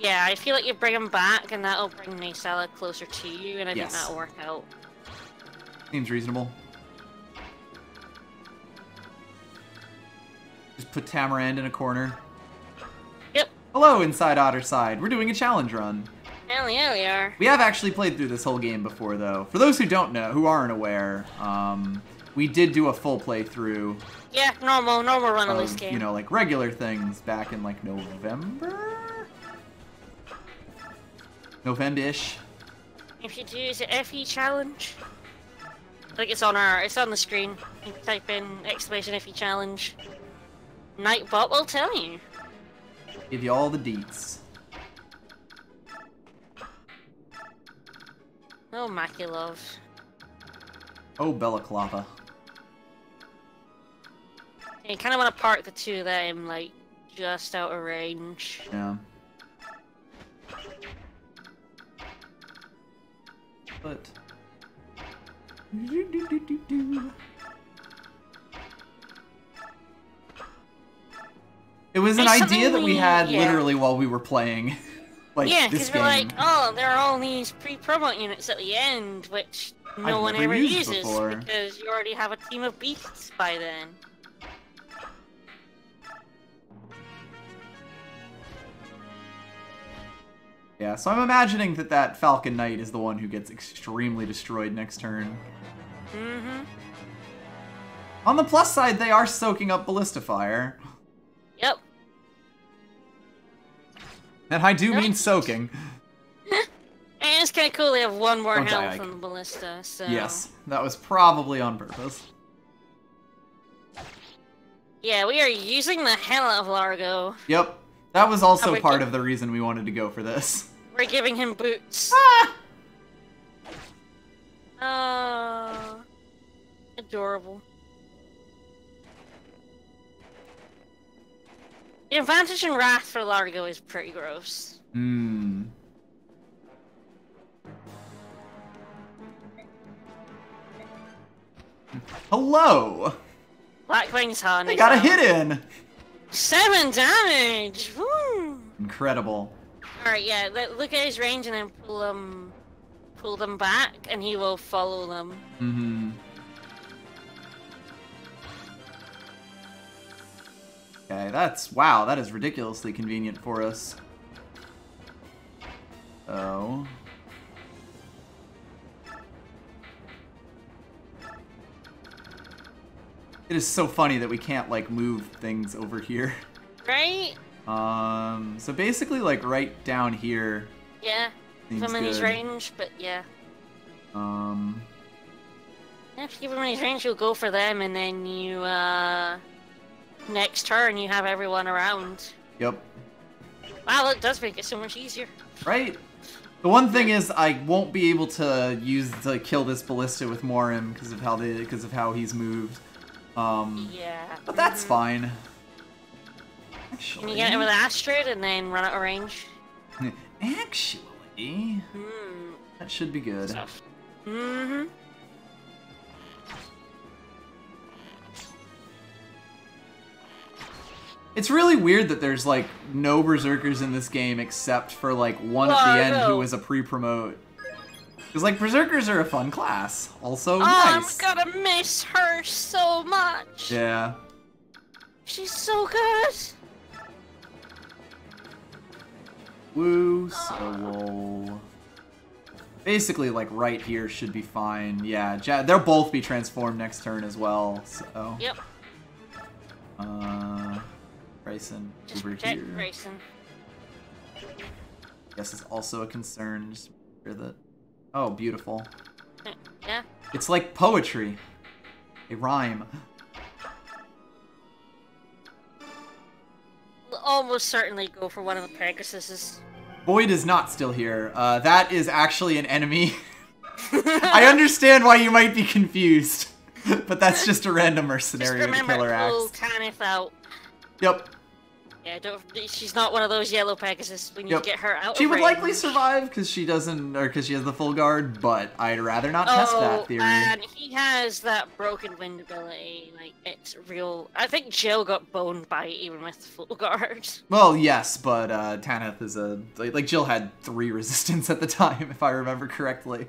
Yeah, I feel like you bring him back, and that'll bring Nisala closer to you, and I think that'll work out. Seems reasonable. Just put Tamarand in a corner. Yep. Hello, Inside Otter Side. We're doing a challenge run. Hell yeah, we are. We have actually played through this whole game before, though. For those who don't know, who aren't aware, we did do a full playthrough. Yeah, normal run of this game. You know, like regular things back in like November? November-ish. If you do, is it FE challenge? I think it's on the screen. You can type in exclamation FE challenge. Nightbot will tell you. Give you all the deets. Oh, Makulov. Oh, Balaclava. You kind of want to park the two of them, like, just out of range. Yeah. But... It was an idea that we had literally while we were playing. Like, yeah, because we're like, oh, there are all these pre-promote units at the end, which no one ever uses because you already have a team of beasts by then. Yeah, so I'm imagining that Falcon Knight is the one who gets extremely destroyed next turn. Mm-hmm. On the plus side, they are soaking up Ballista Fire. Yep. And I do mean soaking. And it's kind of cool they have one more health from the Ballista, so... Yes, that was probably on purpose. Yeah, we are using the hell out of Largo. Yep. That was also part of the reason we wanted to go for this. We're giving him boots. Ah! Adorable. The advantage in Wrath for Largo is pretty gross. Hmm. Hello! Blackwing's Han. I got a hit in! 7 damage! Woo! Incredible. Alright, yeah, look at his range and then pull them back, and he will follow them. Mm-hmm. Okay, wow, that is ridiculously convenient for us. Oh. It is so funny that we can't, like, move things over here. Right? So basically, like, right down here. Yeah. From in his range, but yeah. Yeah, if you give him his range, you'll go for them, and then you, next turn, you have everyone around. Yep. Wow, that does make it so much easier. Right? The one thing is, I won't be able to kill this ballista with Morim because of how he's moved. Yeah. But that's fine. Actually, can you get it with Astrid and then run out of range? Actually, that should be good. Mm-hmm. It's really weird that there's, like, no berserkers in this game except for, like, one at the end who was a pre-promote. Because, like, berserkers are a fun class. Also, nice. I'm gonna miss her so much. Yeah. She's so good. Woo, so basically, like, right here should be fine. Yeah, they'll both be transformed next turn as well, so. Yep. Bryson over here. Bryson. Guess is also a concern. Just make sure that. Oh, beautiful. Yeah. It's like poetry. A rhyme. We'll almost certainly go for one of the Pegasuses. Void is not still here. That is actually an enemy. I understand why you might be confused, but that's just a random mercenary with a killer axe. Just remember to pull Tanith out. Yep. Yeah, she's not one of those yellow Pegasus. We need to get her out. She would likely survive because she doesn't, or because she has the full guard. But I'd rather not test that theory. And he has that broken wind ability. Like, it's real. I think Jill got boned by it even with the full guard. Well, yes, but Tanith is like Jill had 3 resistance at the time, if I remember correctly.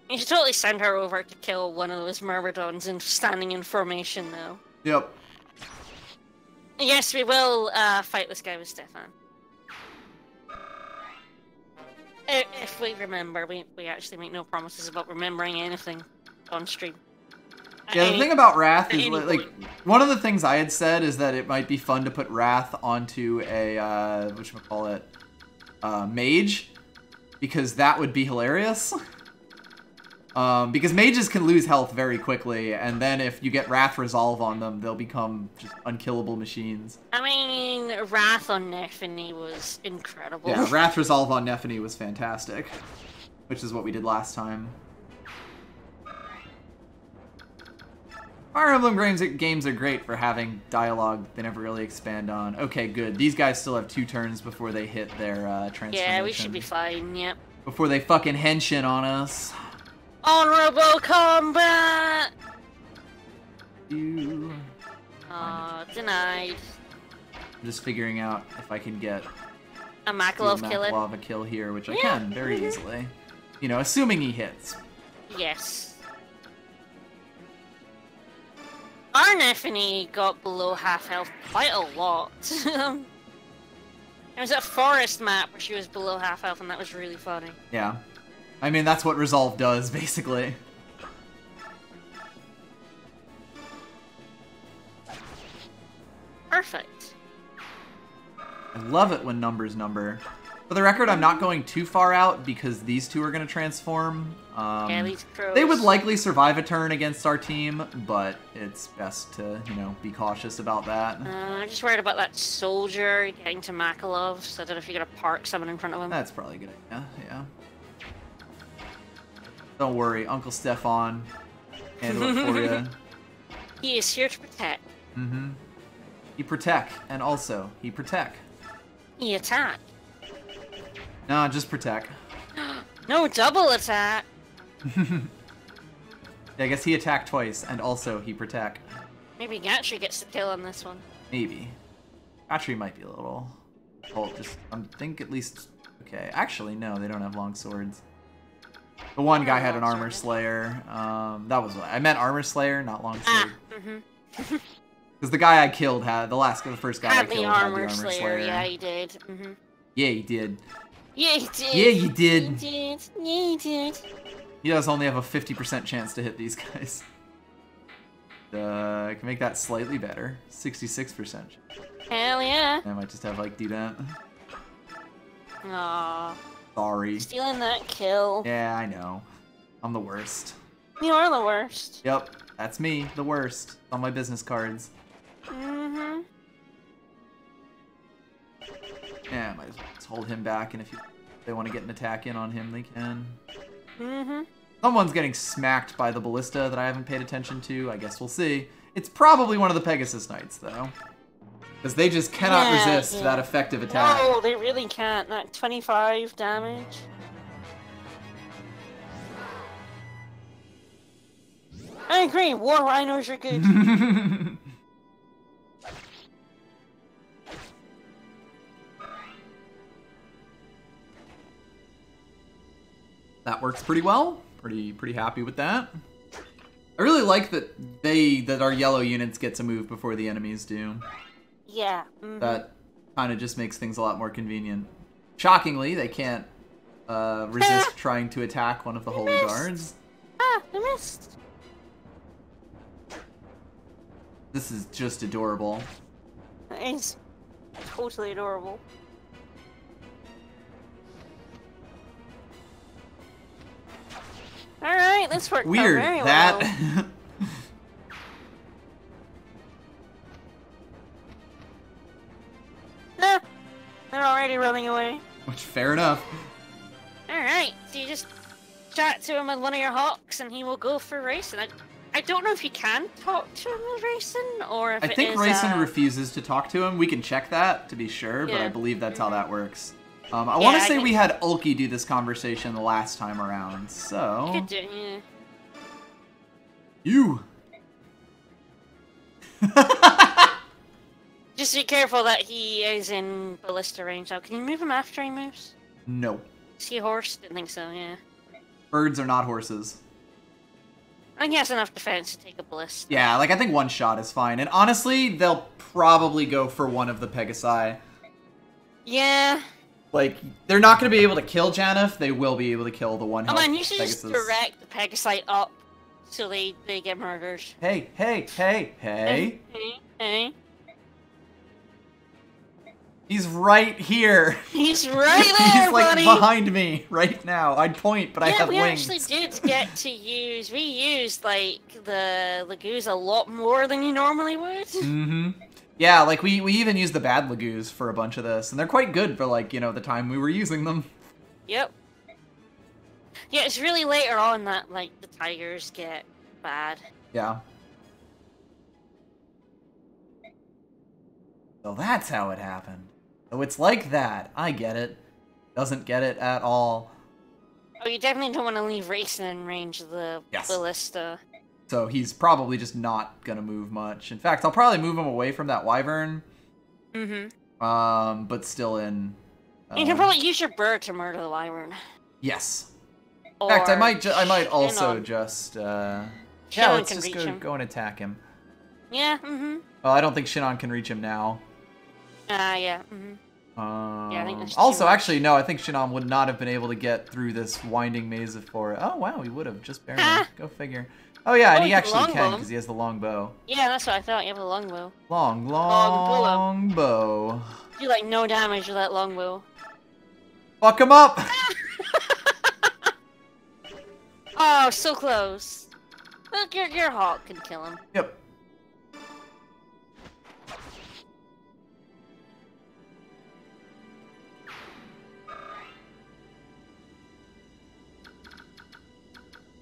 You should totally send her over to kill one of those Myrmidons and standing in formation, though. Yep. Yes, we will fight this guy with Stefan. If we remember, we actually make no promises about remembering anything on stream. Yeah, the thing about Wrath is, like, one of the things I had said is that it might be fun to put Wrath onto a, whatchamacallit, mage, because that would be hilarious. Because mages can lose health very quickly, and then if you get Wrath Resolve on them, they'll become just unkillable machines. I mean, Wrath on Nephany was incredible. Yeah, Wrath Resolve on Nephany was fantastic, which is what we did last time. Fire Emblem games are great for having dialogue they never really expand on. Okay, good. These guys still have 2 turns before they hit their transformation. Yeah, we should be fine, yep. Before they fucking henshin on us. Honorable combat! Denied. I'm just figuring out if I can get a Makalov kill here, which I can very easily. You know, assuming he hits. Yes. Our Nephany got below half health quite a lot. There was a forest map where she was below half health, and that was really funny. Yeah. I mean, that's what Resolve does, basically. Perfect. I love it when numbers number. For the record, I'm not going too far out because these 2 are going to transform. Yeah, these crows. They would likely survive a turn against our team, but it's best to, you know, be cautious about that. I'm just worried about that soldier getting to Makalov, so I don't know if you're going to park someone in front of him. That's probably a good idea, yeah. Don't worry, Uncle Stefan. Handle it for you. He is here to protect. Mm-hmm. He protect, and also, he protect. He attack. Nah, just protect. No, double attack. Yeah, I guess he attacked twice, and also he protect. Maybe Gatry gets the kill on this one. Maybe. Gatry might be a little... Oh, just, I think at least... Okay, actually, no, they don't have long swords. The one guy had an armor slayer. That was what I meant, armor slayer, not long sword. Because the guy I killed had the first guy I killed had the armor slayer. Yeah, he did. Yeah, he did. Yeah, he did. Yeah, you did. He did. Yeah, he did. He does only have a 50% chance to hit these guys. I can make that slightly better. 66%. Hell yeah. I might just have like do that. Aww. Sorry. Stealing that kill. Yeah, I know. I'm the worst. You are the worst. Yep, that's me, the worst. It's on my business cards. Yeah, I might as well just hold him back, and if they want to get an attack in on him, they can. Someone's getting smacked by the ballista that I haven't paid attention to. I guess we'll see. It's probably one of the Pegasus Knights, though. Because they just cannot resist that effective attack. No, they really can't. That 25 damage. I agree. War rhinos are good. That works pretty well. Pretty happy with that. I really like that our yellow units get to move before the enemies do. Yeah. That kind of just makes things a lot more convenient. Shockingly, they can't resist trying to attack one of the Holy Guards. Ah, I missed. This is just adorable. It's totally adorable. Alright, this worked out very well. Nah, they're already running away. Which, fair enough. Alright, so you just chat to him with one of your hawks and he will go for racing. I don't know if you can talk to him with racing, or if I think racing refuses to talk to him. We can check that to be sure, but I believe that's how that works. I want to say we had Ulki do this conversation the last time around, so... You could do, yeah. You! Just be careful that he is in ballista range now. Can you move him after he moves? No. Is he a horse? Didn't think so, yeah. Birds are not horses. I think he has enough defense to take a ballista. Yeah, like I think one shot is fine. And honestly, they'll probably go for one of the Pegasi. Yeah. Like, they're not going to be able to kill Tanith. They will be able to kill the one health man, you should Pegasus. just direct the Pegasi up so they get murdered. Hey, hey, hey, hey. Hey. He's right here. He's right there, He's like buddy. behind me right now. I'd point, but I have wings. Yeah, we actually did get to use... We used, like, the Lagoos a lot more than you normally would. Yeah, like, we even used the bad Lagoos for a bunch of this, and they're quite good for, like, you know, the time we were using them. Yep. Yeah, it's really later on that, like, the tigers get bad. Yeah. So that's how it happened. So it's like that. I get it. Doesn't get it at all. Oh, you definitely don't want to leave racing in range of the ballista. So he's probably just not gonna move much. In fact, I'll probably move him away from that wyvern. But still in... you can probably use your bird to murder the wyvern. Yes. In fact, I might also just... yeah, let's just go and attack him. Yeah, Well, I don't think Shinon can reach him now. Yeah, yeah, I think that's also, actually, no, I think Shinon would not have been able to get through this winding maze of forest. Oh, wow, he would have, just barely. Go figure. Oh, yeah, and he actually can, because he has the long bow. Yeah, that's what I thought, you have a long bow. Long bow. You do, like, no damage with that long bow. Fuck him up! Oh, so close. Look, your hawk can kill him. Yep.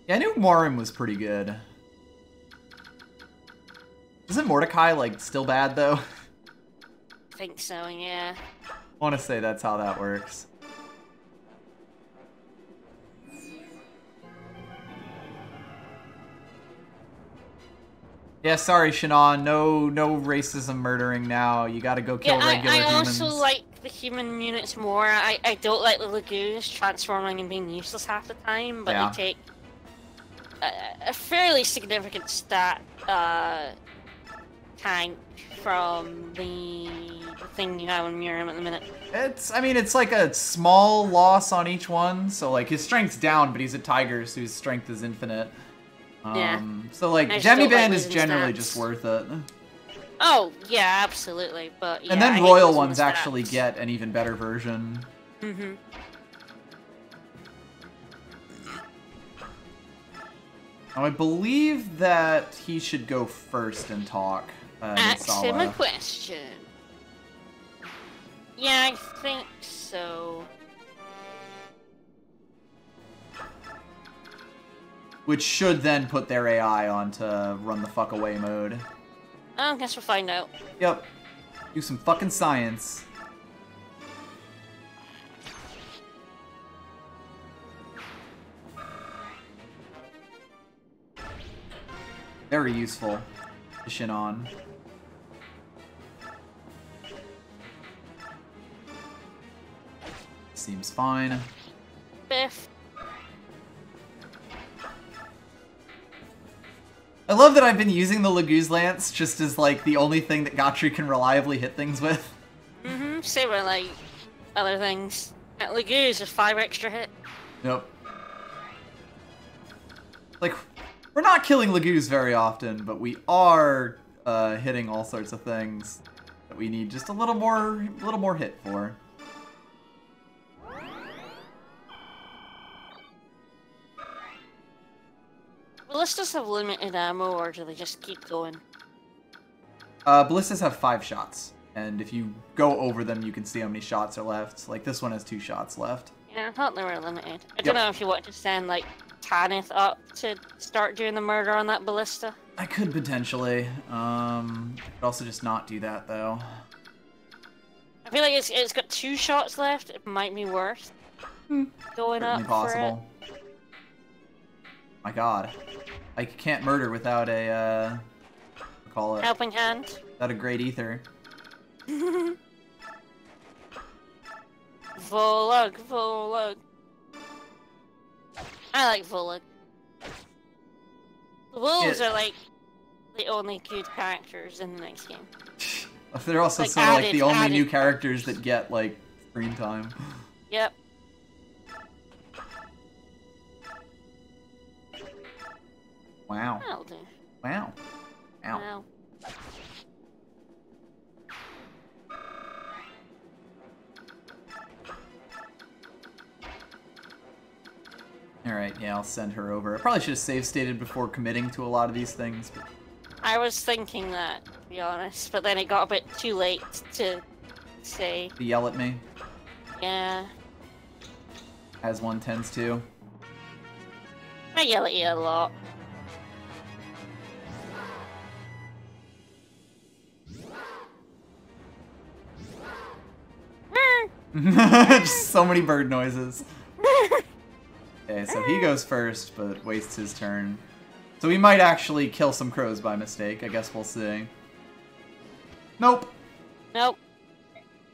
Yeah, I knew Morim was pretty good. Isn't Mordecai, like, still bad, though? I think so, yeah. I want to say that's how that works. Yeah, sorry, Shannon. No racism murdering now. You gotta go kill regular humans. I also like the human units more. I don't like the Lagoos transforming and being useless half the time, but they take a fairly significant stat tank from the thing you have in Miriam at the minute. I mean, it's like a small loss on each one. So like his strength's down, but he's a tiger, so his strength is infinite. So like Demiband is generally just worth it. Oh yeah, absolutely. But yeah, and then Royal ones actually get an even better version. Now I believe that he should go first and talk. Ask him a question. Yeah, I think so. Which should then put their AI on to run the fuck away mode. I guess we'll find out. Yep. Do some fucking science. Very useful to Shannon. Seems fine. Biff. I love that I've been using the Laguz Lance just as, like, the only thing that Gotri can reliably hit things with. Same with, like, other things. At Laguz, just 5 extra hit. Yep. Like, we're not killing Laguz very often, but we are hitting all sorts of things that we need just a little more hit for. Ballistas have limited ammo, or do they just keep going? Ballistas have 5 shots, and if you go over them, you can see how many shots are left. Like, this one has 2 shots left. Yeah, I thought they were limited. I don't know if you want to send, like, Tanith up to start doing the murder on that ballista. I could potentially. I could also just not do that, though. I feel like it's got 2 shots left. It might be worth going up possible. For it. My god. I can't murder without a, call it? Helping hand. Without a great ether. Volug. I like Volug. The wolves are like the only good characters in the next game. They're also like sort of like the only new characters that get like screen time. Yep. Wow. That'll do. Wow. Ow. Wow. Alright, yeah, I'll send her over. I probably should have save stated before committing to a lot of these things. But... I was thinking that, to be honest, but then it got a bit too late to say. To yell at me? Yeah. As one tends to. I yell at you a lot. Just so many bird noises. Okay, so he goes first, but wastes his turn. So we might actually kill some crows by mistake. I guess we'll see. Nope. Nope.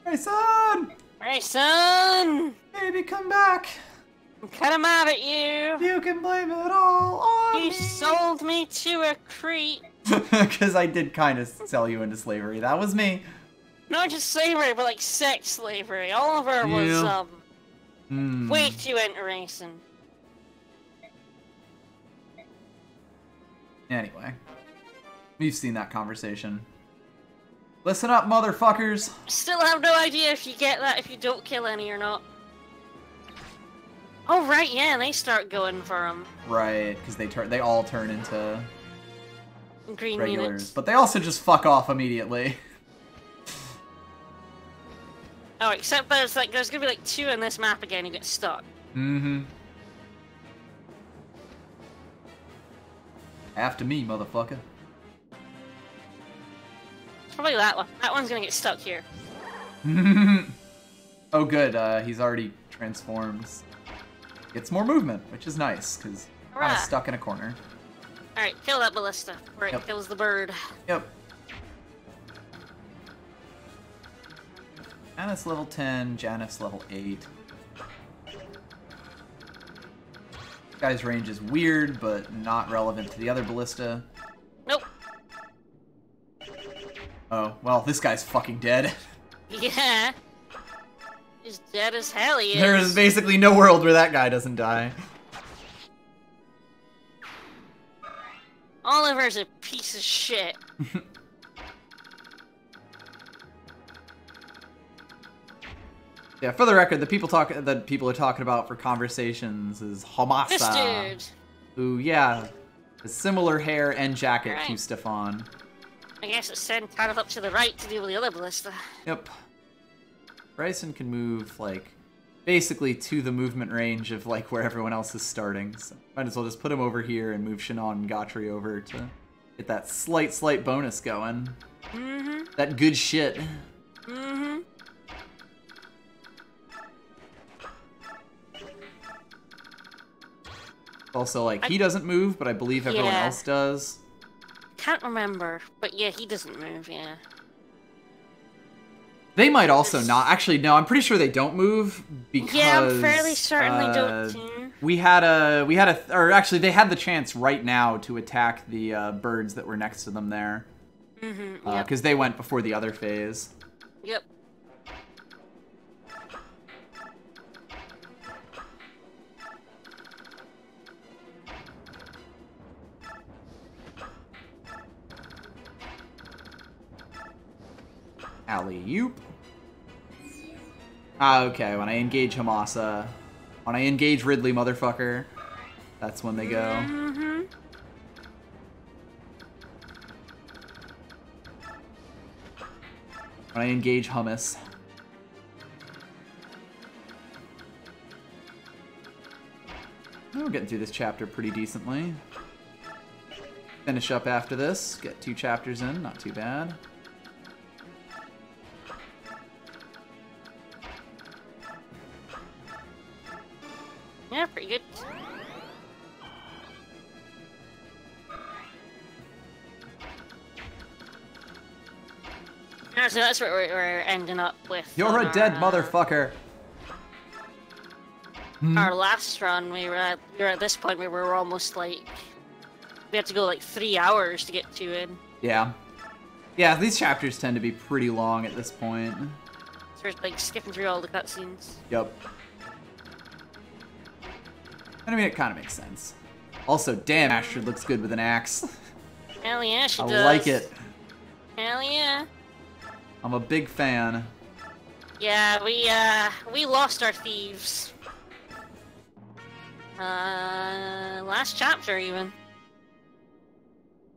Grayson! Grayson! Baby, come back! I'm kinda mad at you! You can blame it all on me! You sold me to a creep! Because I did kind of sell you into slavery. That was me. Not just slavery, but like sex slavery. Oliver was, way too interesting. Anyway. We've seen that conversation. Listen up, motherfuckers! Still have no idea if you get that if you don't kill any or not. Oh, right, yeah, they start going for them. Right, because they all turn into green regulars. Units. But they also just fuck off immediately. Oh, except there's gonna be like 2 in this map again who get stuck. Mm-hmm. After me, motherfucker. It's probably that one. That one's gonna get stuck here. Oh good, he's already transformed. Gets more movement, which is nice, because I'm kind of stuck in a corner. Alright, kill that ballista before it kills the bird. Yep. Tanith's level 10, Janeth's level 8. Guy's range is weird, but not relevant to the other ballista. Nope. Oh, well, this guy's fucking dead. Yeah. He's dead as hell, he is. There's basically no world where that guy doesn't die. Oliver's a piece of shit. Yeah, for the record, the people are talking about for conversations is Hamasa. This dude. Who, yeah, has similar hair and jacket to Stefan. I guess it's send Tanith up to the right to deal with the other ballista. Yep. Bryson can move, like, basically to the movement range of, like, where everyone else is starting. So might as well just put him over here and move Shinon and Gotri over to get that slight bonus going. Mm-hmm. That good shit. Mm-hmm. Also, like, he doesn't move, but I believe everyone else does. Can't remember, but yeah, he doesn't move, yeah. They might also not. Actually, no, I'm pretty sure they don't move because... Yeah, I'm fairly certain they don't too. Or actually, they had the chance right now to attack the birds that were next to them there. Mm-hmm, yep. Because they went before the other phase. Yep. Alley-oop. Ah, okay, when I engage Hamasa, when I engage Ridley, motherfucker, that's when they go. Mm-hmm. When I engage Hummus. We're getting through this chapter pretty decently. Finish up after this, get 2 chapters in, not too bad. Yeah, pretty good. Yeah, so that's what we're ending up with. You're a dead motherfucker. Our last run, we were at this point where we were almost like we had to go like 3 hours to get to it. Yeah. Yeah, these chapters tend to be pretty long at this point. So we're like skipping through all the cutscenes. Yep. I mean, it kind of makes sense. Also, damn, Astrid looks good with an axe. Hell yeah, she does. I like it. Hell yeah. I'm a big fan. Yeah, we lost our thieves. Last chapter even.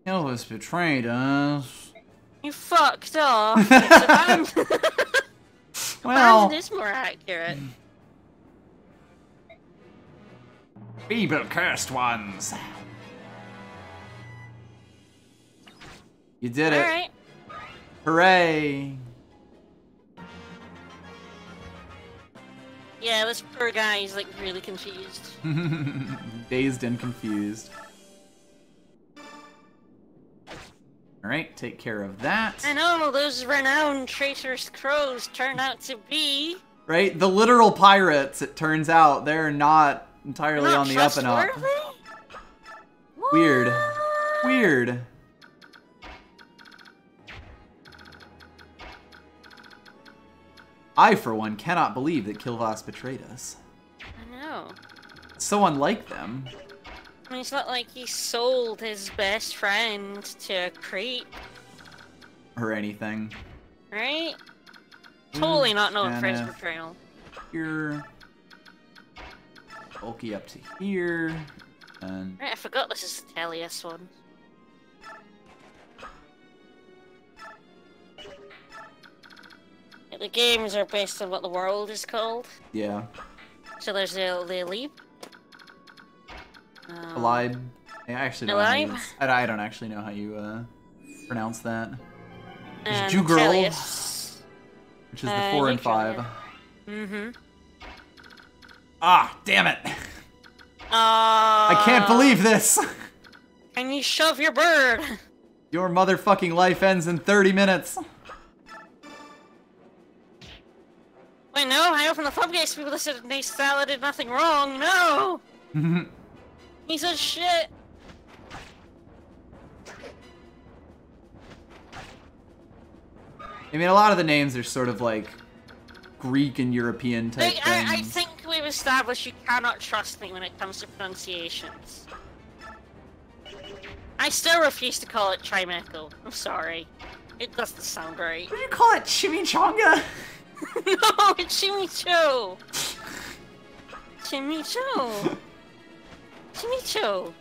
Elvis betrayed us. You fucked off. Abandoned is more accurate. Feeble cursed ones. You did it. Alright. Hooray. Yeah, this poor guy is like really confused. Dazed and confused. Alright, take care of that. I know, those renowned traitorous crows turn out to be... Right? The literal pirates, it turns out, they're not entirely on the up and up. Weird. Weird. I, for one, cannot believe that Kilvas betrayed us. I know. So unlike them. I mean, it's not like he sold his best friend to a creep. Or anything. Right? Totally not known for his betrayal. Here. Bulky up to here. And... Right, I forgot this is the Telius one. The games are based on what the world is called. Yeah. So there's the leap. Alib. I actually know how you, I don't actually know how you pronounce that. There's Jugrel, which is the 4 and 5. Mm-hmm. Ah, damn it! I can't believe this! Can you shove your bird? Your motherfucking life ends in 30 minutes. Wait, no, I opened the floodgates. People that said Stella did nothing wrong. No! He's a shit. I mean, a lot of the names are sort of like Greek and European type things. I think we've established you cannot trust me when it comes to pronunciations. I still refuse to call it Trimeco. I'm sorry. It doesn't sound right. What do you call it? Chimichanga? No, it's Chimicho. Chimicho. Chimicho.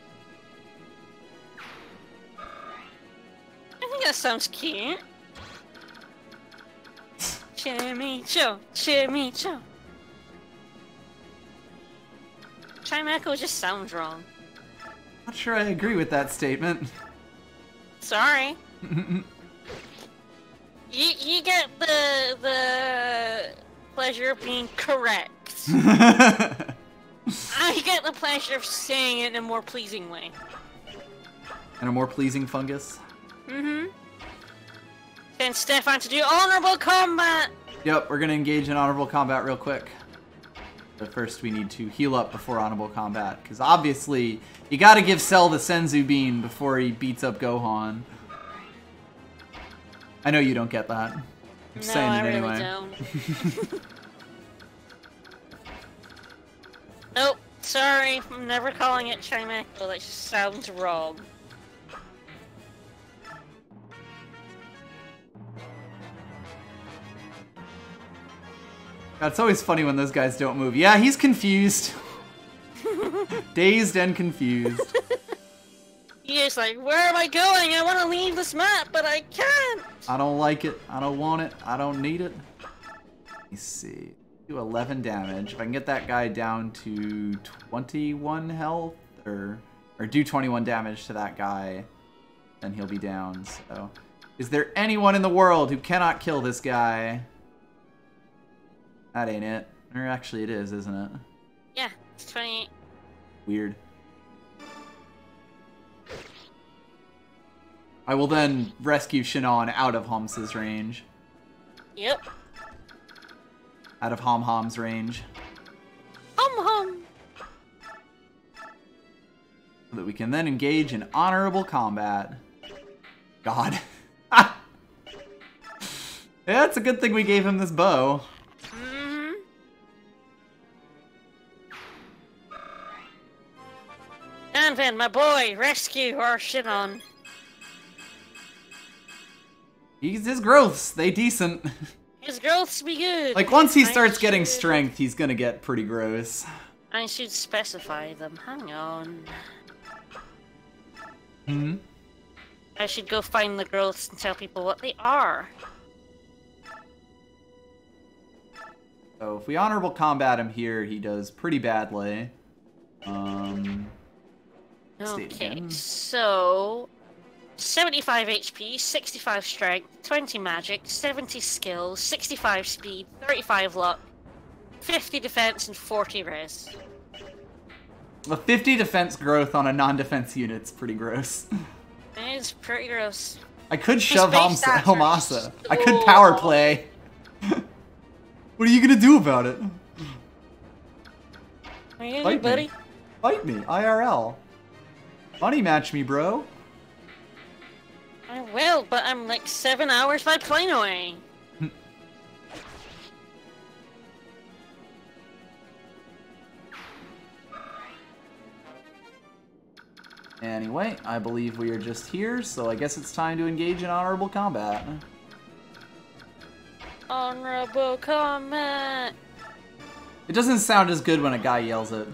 I think that sounds cute. Chimicho. Chimicho. Trimeco just sounds wrong. Not sure I agree with that statement. Sorry. You get the pleasure of being correct. I get the pleasure of saying it in a more pleasing way. And a more pleasing fungus? Mm-hmm. Send Stefan to do honorable combat! Yep, we're gonna engage in honorable combat real quick. But first we need to heal up before honorable combat, because obviously you gotta give Cell the Senzu Bean before he beats up Gohan. I know you don't get that. I'm saying it anyway. I really don't. Nope, sorry, I'm never calling it Trimeco, that just sounds wrong. It's always funny when those guys don't move. Yeah, he's confused. Dazed and confused. He's like, where am I going? I want to leave this map, but I can't! I don't like it. I don't want it. I don't need it. Let me see. Do 11 damage. If I can get that guy down to 21 health, or do 21 damage to that guy, then he'll be down. So, is there anyone in the world who cannot kill this guy? That ain't it. Or actually it is, isn't it? Yeah, it's 28. Weird. I will then rescue Shinon out of Homs's range. Yep. Out of Hom's range. Hom. So that we can then engage in honorable combat. God. Yeah, it's a good thing we gave him this bow. Anvin, my boy, rescue our Shinon. His growths, they decent. His growths be good. Like, once he starts getting strength, he's gonna get pretty gross. I should specify them. Hang on. Hmm? I should go find the growths and tell people what they are. So, if we honorable combat him here, he does pretty badly. Okay, so 75 HP, 65 strength, 20 magic, 70 skill, 65 speed, 35 luck, 50 defense, and 40 res. A 50 defense growth on a non-defense unit's pretty gross. It is pretty gross. I could shove Homasa. I could cool. power play. What are you gonna do about it? What are you gonna do, buddy? Fight me, IRL. Money match me, bro. I will, but I'm like 7 hours by plane away. Anyway, I believe we are just here, so I guess it's time to engage in honorable combat. Honorable combat. It doesn't sound as good when a guy yells it.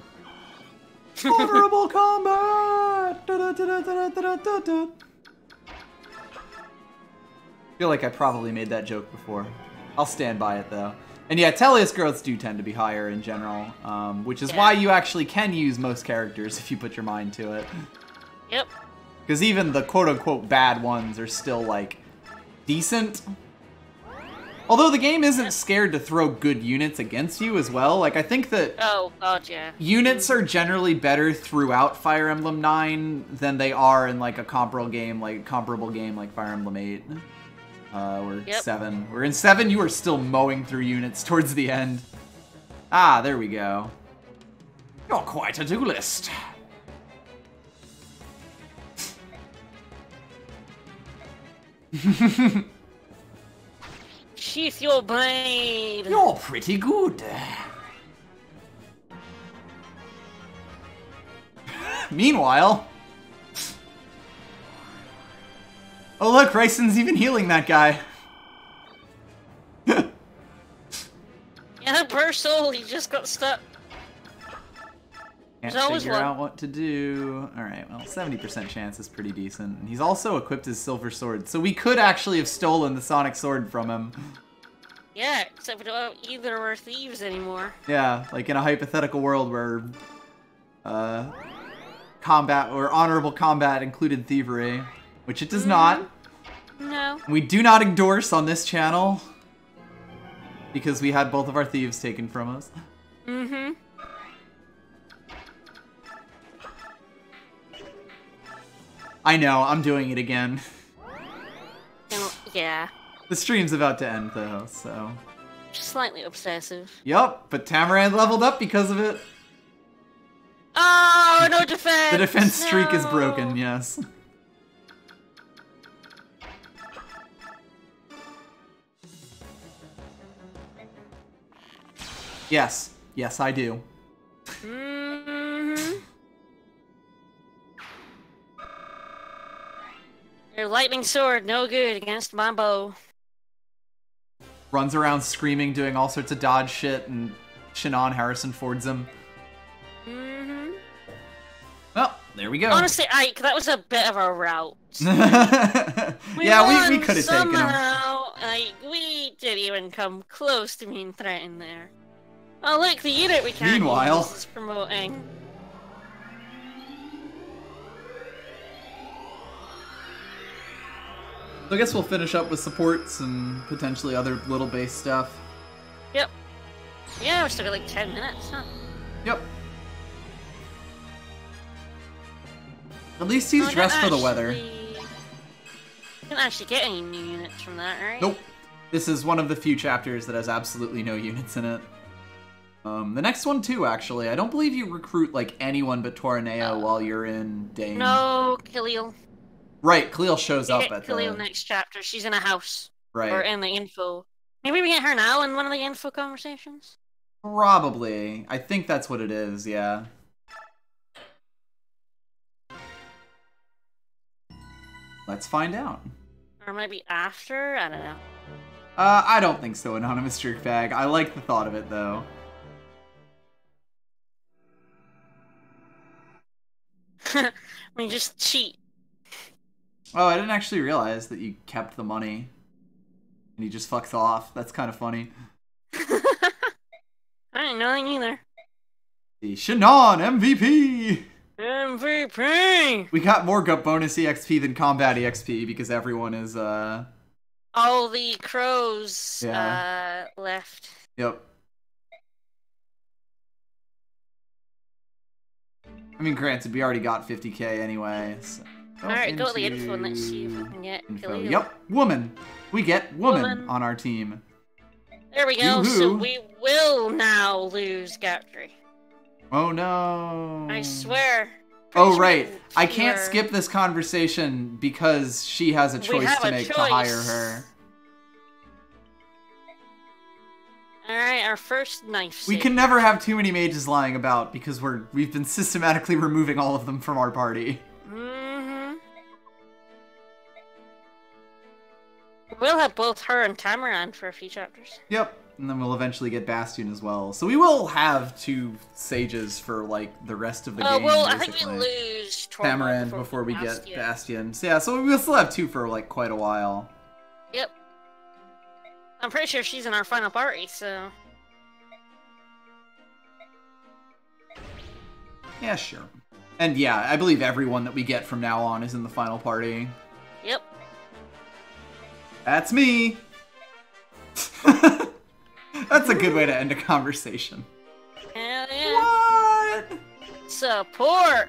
Honorable combat! I feel like I probably made that joke before. I'll stand by it though. And yeah, Teleus growths do tend to be higher in general, which is why you actually can use most characters if you put your mind to it. Yep. Because even the quote-unquote bad ones are still, like, decent. Although the game isn't scared to throw good units against you as well. Like, I think that Oh, God, yeah. units are generally better throughout Fire Emblem 9 than they are in, like, a comparable game like Fire Emblem 8. Or 7. Where in 7, you are still mowing through units towards the end. Ah, there we go. You're quite a duelist. Sheath your blade. You're pretty good. Meanwhile... Oh look, Ryson's even healing that guy. Yeah, poor soul, he just got stuck. Can't figure out what to do. Alright, well, 70% chance is pretty decent. And he's also equipped his silver sword, so we could actually have stolen the sonic sword from him. Yeah, except we don't have either of our thieves anymore. Yeah, like in a hypothetical world where combat or honorable combat included thievery, which it does not. No. We do not endorse on this channel because we had both of our thieves taken from us. Mm-hmm. I know, I'm doing it again. Yeah. The stream's about to end though, so... Slightly obsessive. Yup, but Tamarand leveled up because of it. Oh, no defense! The defense streak is broken, yes. Yes. Yes, I do. Mm-hmm. Your lightning sword, no good against my bow. Runs around screaming, doing all sorts of dodge shit, and Shannon Harrison Fords him. Mm-hmm. Well, there we go. Honestly, Ike, that was a bit of a route. Yeah, we could have taken him. Like, we didn't even come close to being threatened there. Oh, look, the unit we can't Meanwhile... use is promoting. So I guess we'll finish up with supports and potentially other little base stuff. Yep. Yeah, we still got like 10 minutes, huh? Yep. At least he's dressed for the weather. Didn't actually get any new units from that, right? Nope. This is one of the few chapters that has absolutely no units in it. The next one too, actually. I don't believe you recruit like anyone but Torneo while you're in Dane. No, Khalil. Right, Khalil shows up at Khalil next chapter. She's in a house. Right. Or in the info. Maybe we get her now in one of the info conversations? Probably. I think that's what it is, yeah. Let's find out. Or maybe after? I don't know. I don't think so, Anonymous Jerkbag. I like the thought of it, though. We just cheat. Oh, I didn't actually realize that you kept the money. And he just fucks off. That's kind of funny. I didn't know that either. The Shannon MVP! MVP! We got more bonus EXP than combat EXP because everyone is, all the crows, left. Yep. I mean, granted, we already got 50k anyway, so... Alright, go to the info and let's see if we can get Khalil. Yep, woman! We get woman on our team. There we go, so we will now lose Gaptree. Oh no! I swear. Oh right, I can't skip this conversation because she has a choice to make to hire her. Alright, our first knife. We can never have too many mages lying about because we've been systematically removing all of them from our party. Mm-hmm. We'll have both her and Tamarand for a few chapters. Yep, and then we'll eventually get Bastion as well. So we will have 2 sages for like the rest of the game. Well, basically. I think we lose Tamarand before we get Bastion. So yeah, so we'll still have 2 for like quite a while. Yep. I'm pretty sure she's in our final party, so... Yeah, sure. And yeah, I believe everyone that we get from now on is in the final party. Yep. That's me! That's a good way to end a conversation. Hell yeah. What? Support!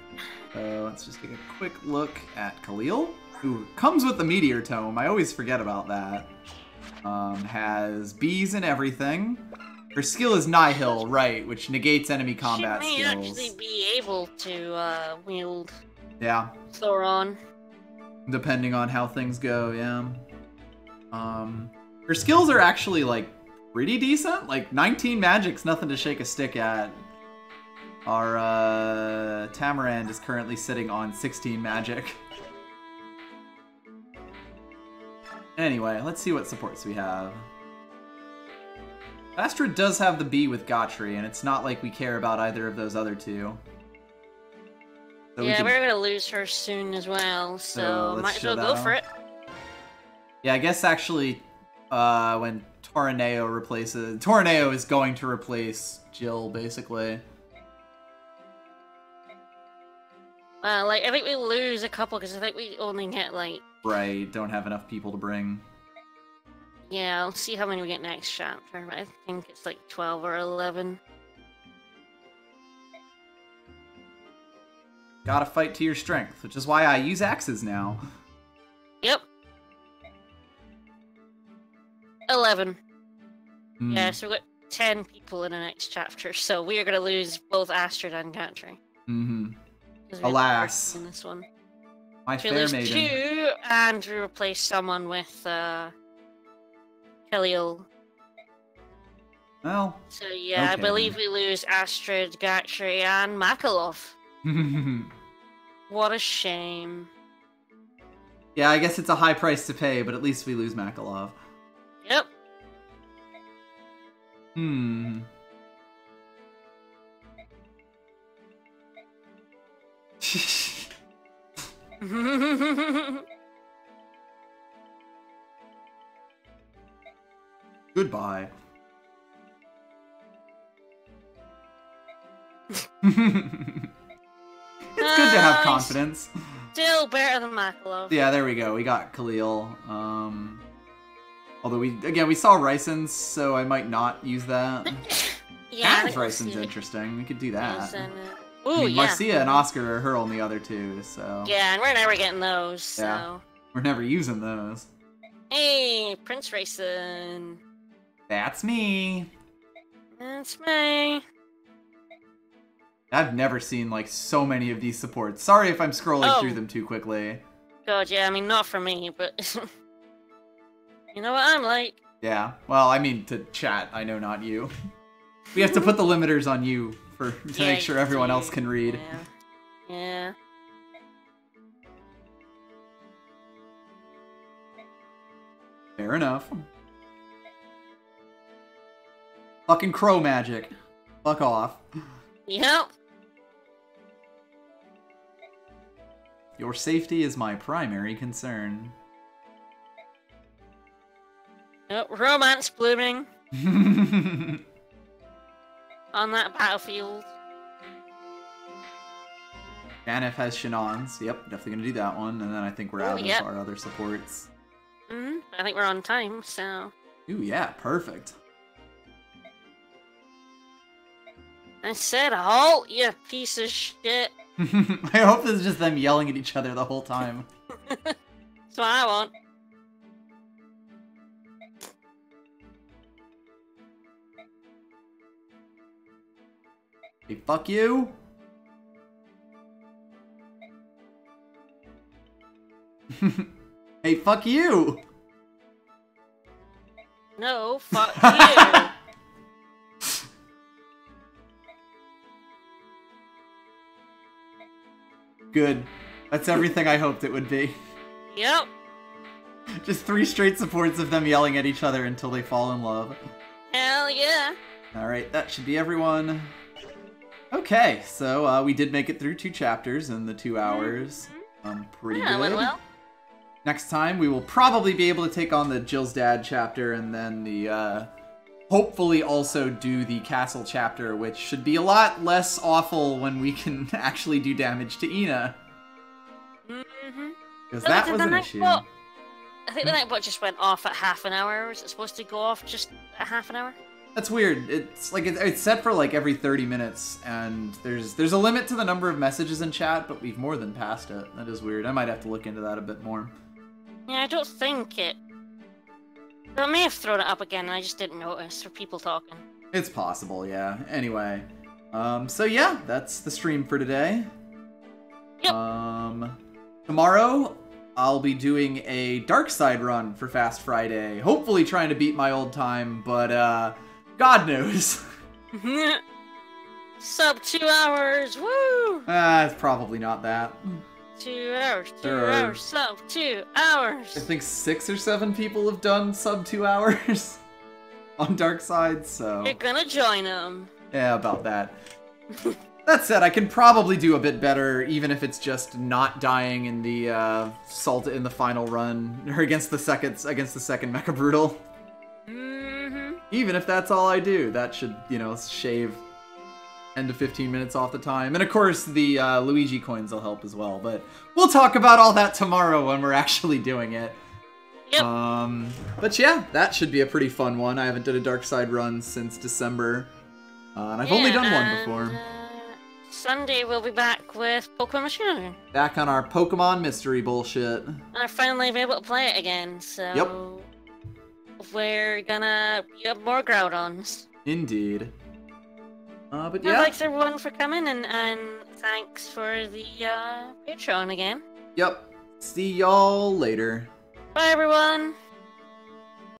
Let's just take a quick look at Khalil, who comes with the Meteor Tome. I always forget about that. Has bees and everything. Her skill is Nihil, right, which negates enemy combat she may skills. actually be able to wield Thoron. Depending on how things go, yeah. Her skills are actually, like, pretty decent. Like, 19 magic's nothing to shake a stick at. Our Tamarand is currently sitting on 16 magic. Anyway, let's see what supports we have. Astrid does have the bee with Gotri, and it's not like we care about either of those other two. So yeah, we're gonna lose her soon as well, so might as well go for it. Yeah, I guess actually, when Torneo replaces... Torneo is going to replace Jill, basically. Like, I think we lose a couple, because I think we only get, like... Right, don't have enough people to bring. Yeah, I'll see how many we get next chapter, but I think it's like 12 or 11. Gotta fight to your strength, which is why I use axes now. Yep. 11. Yeah, so we've got 10 people in the next chapter, so we are going to lose both Astrid and Gantry. Alas. In this one. My fair maiden. 2, and we replace someone with Khalil. Well. So yeah, okay. I believe we lose Astrid, Gantry, and Makalov. What a shame. Yeah, I guess it's a high price to pay, but at least we lose Makalov. Yep. Goodbye. It's good to have confidence. Still better than Makalov. Yeah, there we go. We got Khalil. Although we saw Ryson's, so I might not use that. Yeah, Ryson's interesting. We could do that. Ooh, Marcia and Oscar are her only other two, so... Yeah, and we're never getting those, so... Yeah, we're never using those. Hey, Prince Ryson. That's me. That's me. I've never seen, like, so many of these supports. Sorry if I'm scrolling through them too quickly. God, yeah, I mean, not for me, but... you know what I'm like. Yeah, well, I mean, to chat, I know not you. We have to put the limiters on you to make sure everyone else can read. Yeah. Fair enough. Fucking crow magic. Fuck off. Yep. Your safety is my primary concern. Yep, romance blooming. On that battlefield. Tanith has Shenan's. Yep, definitely gonna do that one. And then I think we're out of our other supports. I think we're on time, so... Ooh, yeah, perfect. I said halt, you piece of shit. I hope this is just them yelling at each other the whole time. That's what I want. Hey, fuck you. Hey, fuck you. No, fuck you. Good. That's everything I hoped it would be. Yep. Just 3 straight supports of them yelling at each other until they fall in love. Hell yeah. Alright, that should be everyone. Okay, so we did make it through 2 chapters in the 2 hours. Pretty good. Went well. Next time, we will probably be able to take on the Jill's Dad chapter and then the, hopefully also do the Castle chapter, which should be a lot less awful when we can actually do damage to Ina. Because that was an issue. I think the Nightbot just went off at half an hour. Was it supposed to go off just at half an hour? That's weird. It's like it's set for like every 30 minutes, and there's a limit to the number of messages in chat, but we've more than passed it. That is weird. I might have to look into that a bit more. Yeah, I don't think it. I may have thrown it up again, and I just didn't notice for people talking. It's possible, yeah. Anyway, so yeah, that's the stream for today. Yep. Tomorrow, I'll be doing a Dark Side run for Fast Friday. Hopefully trying to beat my old time, but God knows. Sub 2 hours, woo! It's probably not that. 2 hours, 2 hours, sub 2 hours. I think 6 or 7 people have done sub 2 hours on Dark Side, so... You're gonna join them. Yeah, about that. That said, I can probably do a bit better, even if it's just not dying in the in the final run, or against the second Mecha Brutal. Even if that's all I do, that should, you know, shave 10 to 15 minutes off the time. And of course, the Luigi coins will help as well. But we'll talk about all that tomorrow when we're actually doing it. Yep. But yeah, that should be a pretty fun one. I haven't done a Dark Side run since December, and I've only done one before. Sunday we'll be back with Pokemon Machine. Back on our Pokemon mystery bullshit. I finally be able to play it again, so... Yep. We're gonna get more Groudons. Indeed. But Well, yeah. thanks everyone for coming, and thanks for the Patreon again. Yep. See y'all later. Bye everyone!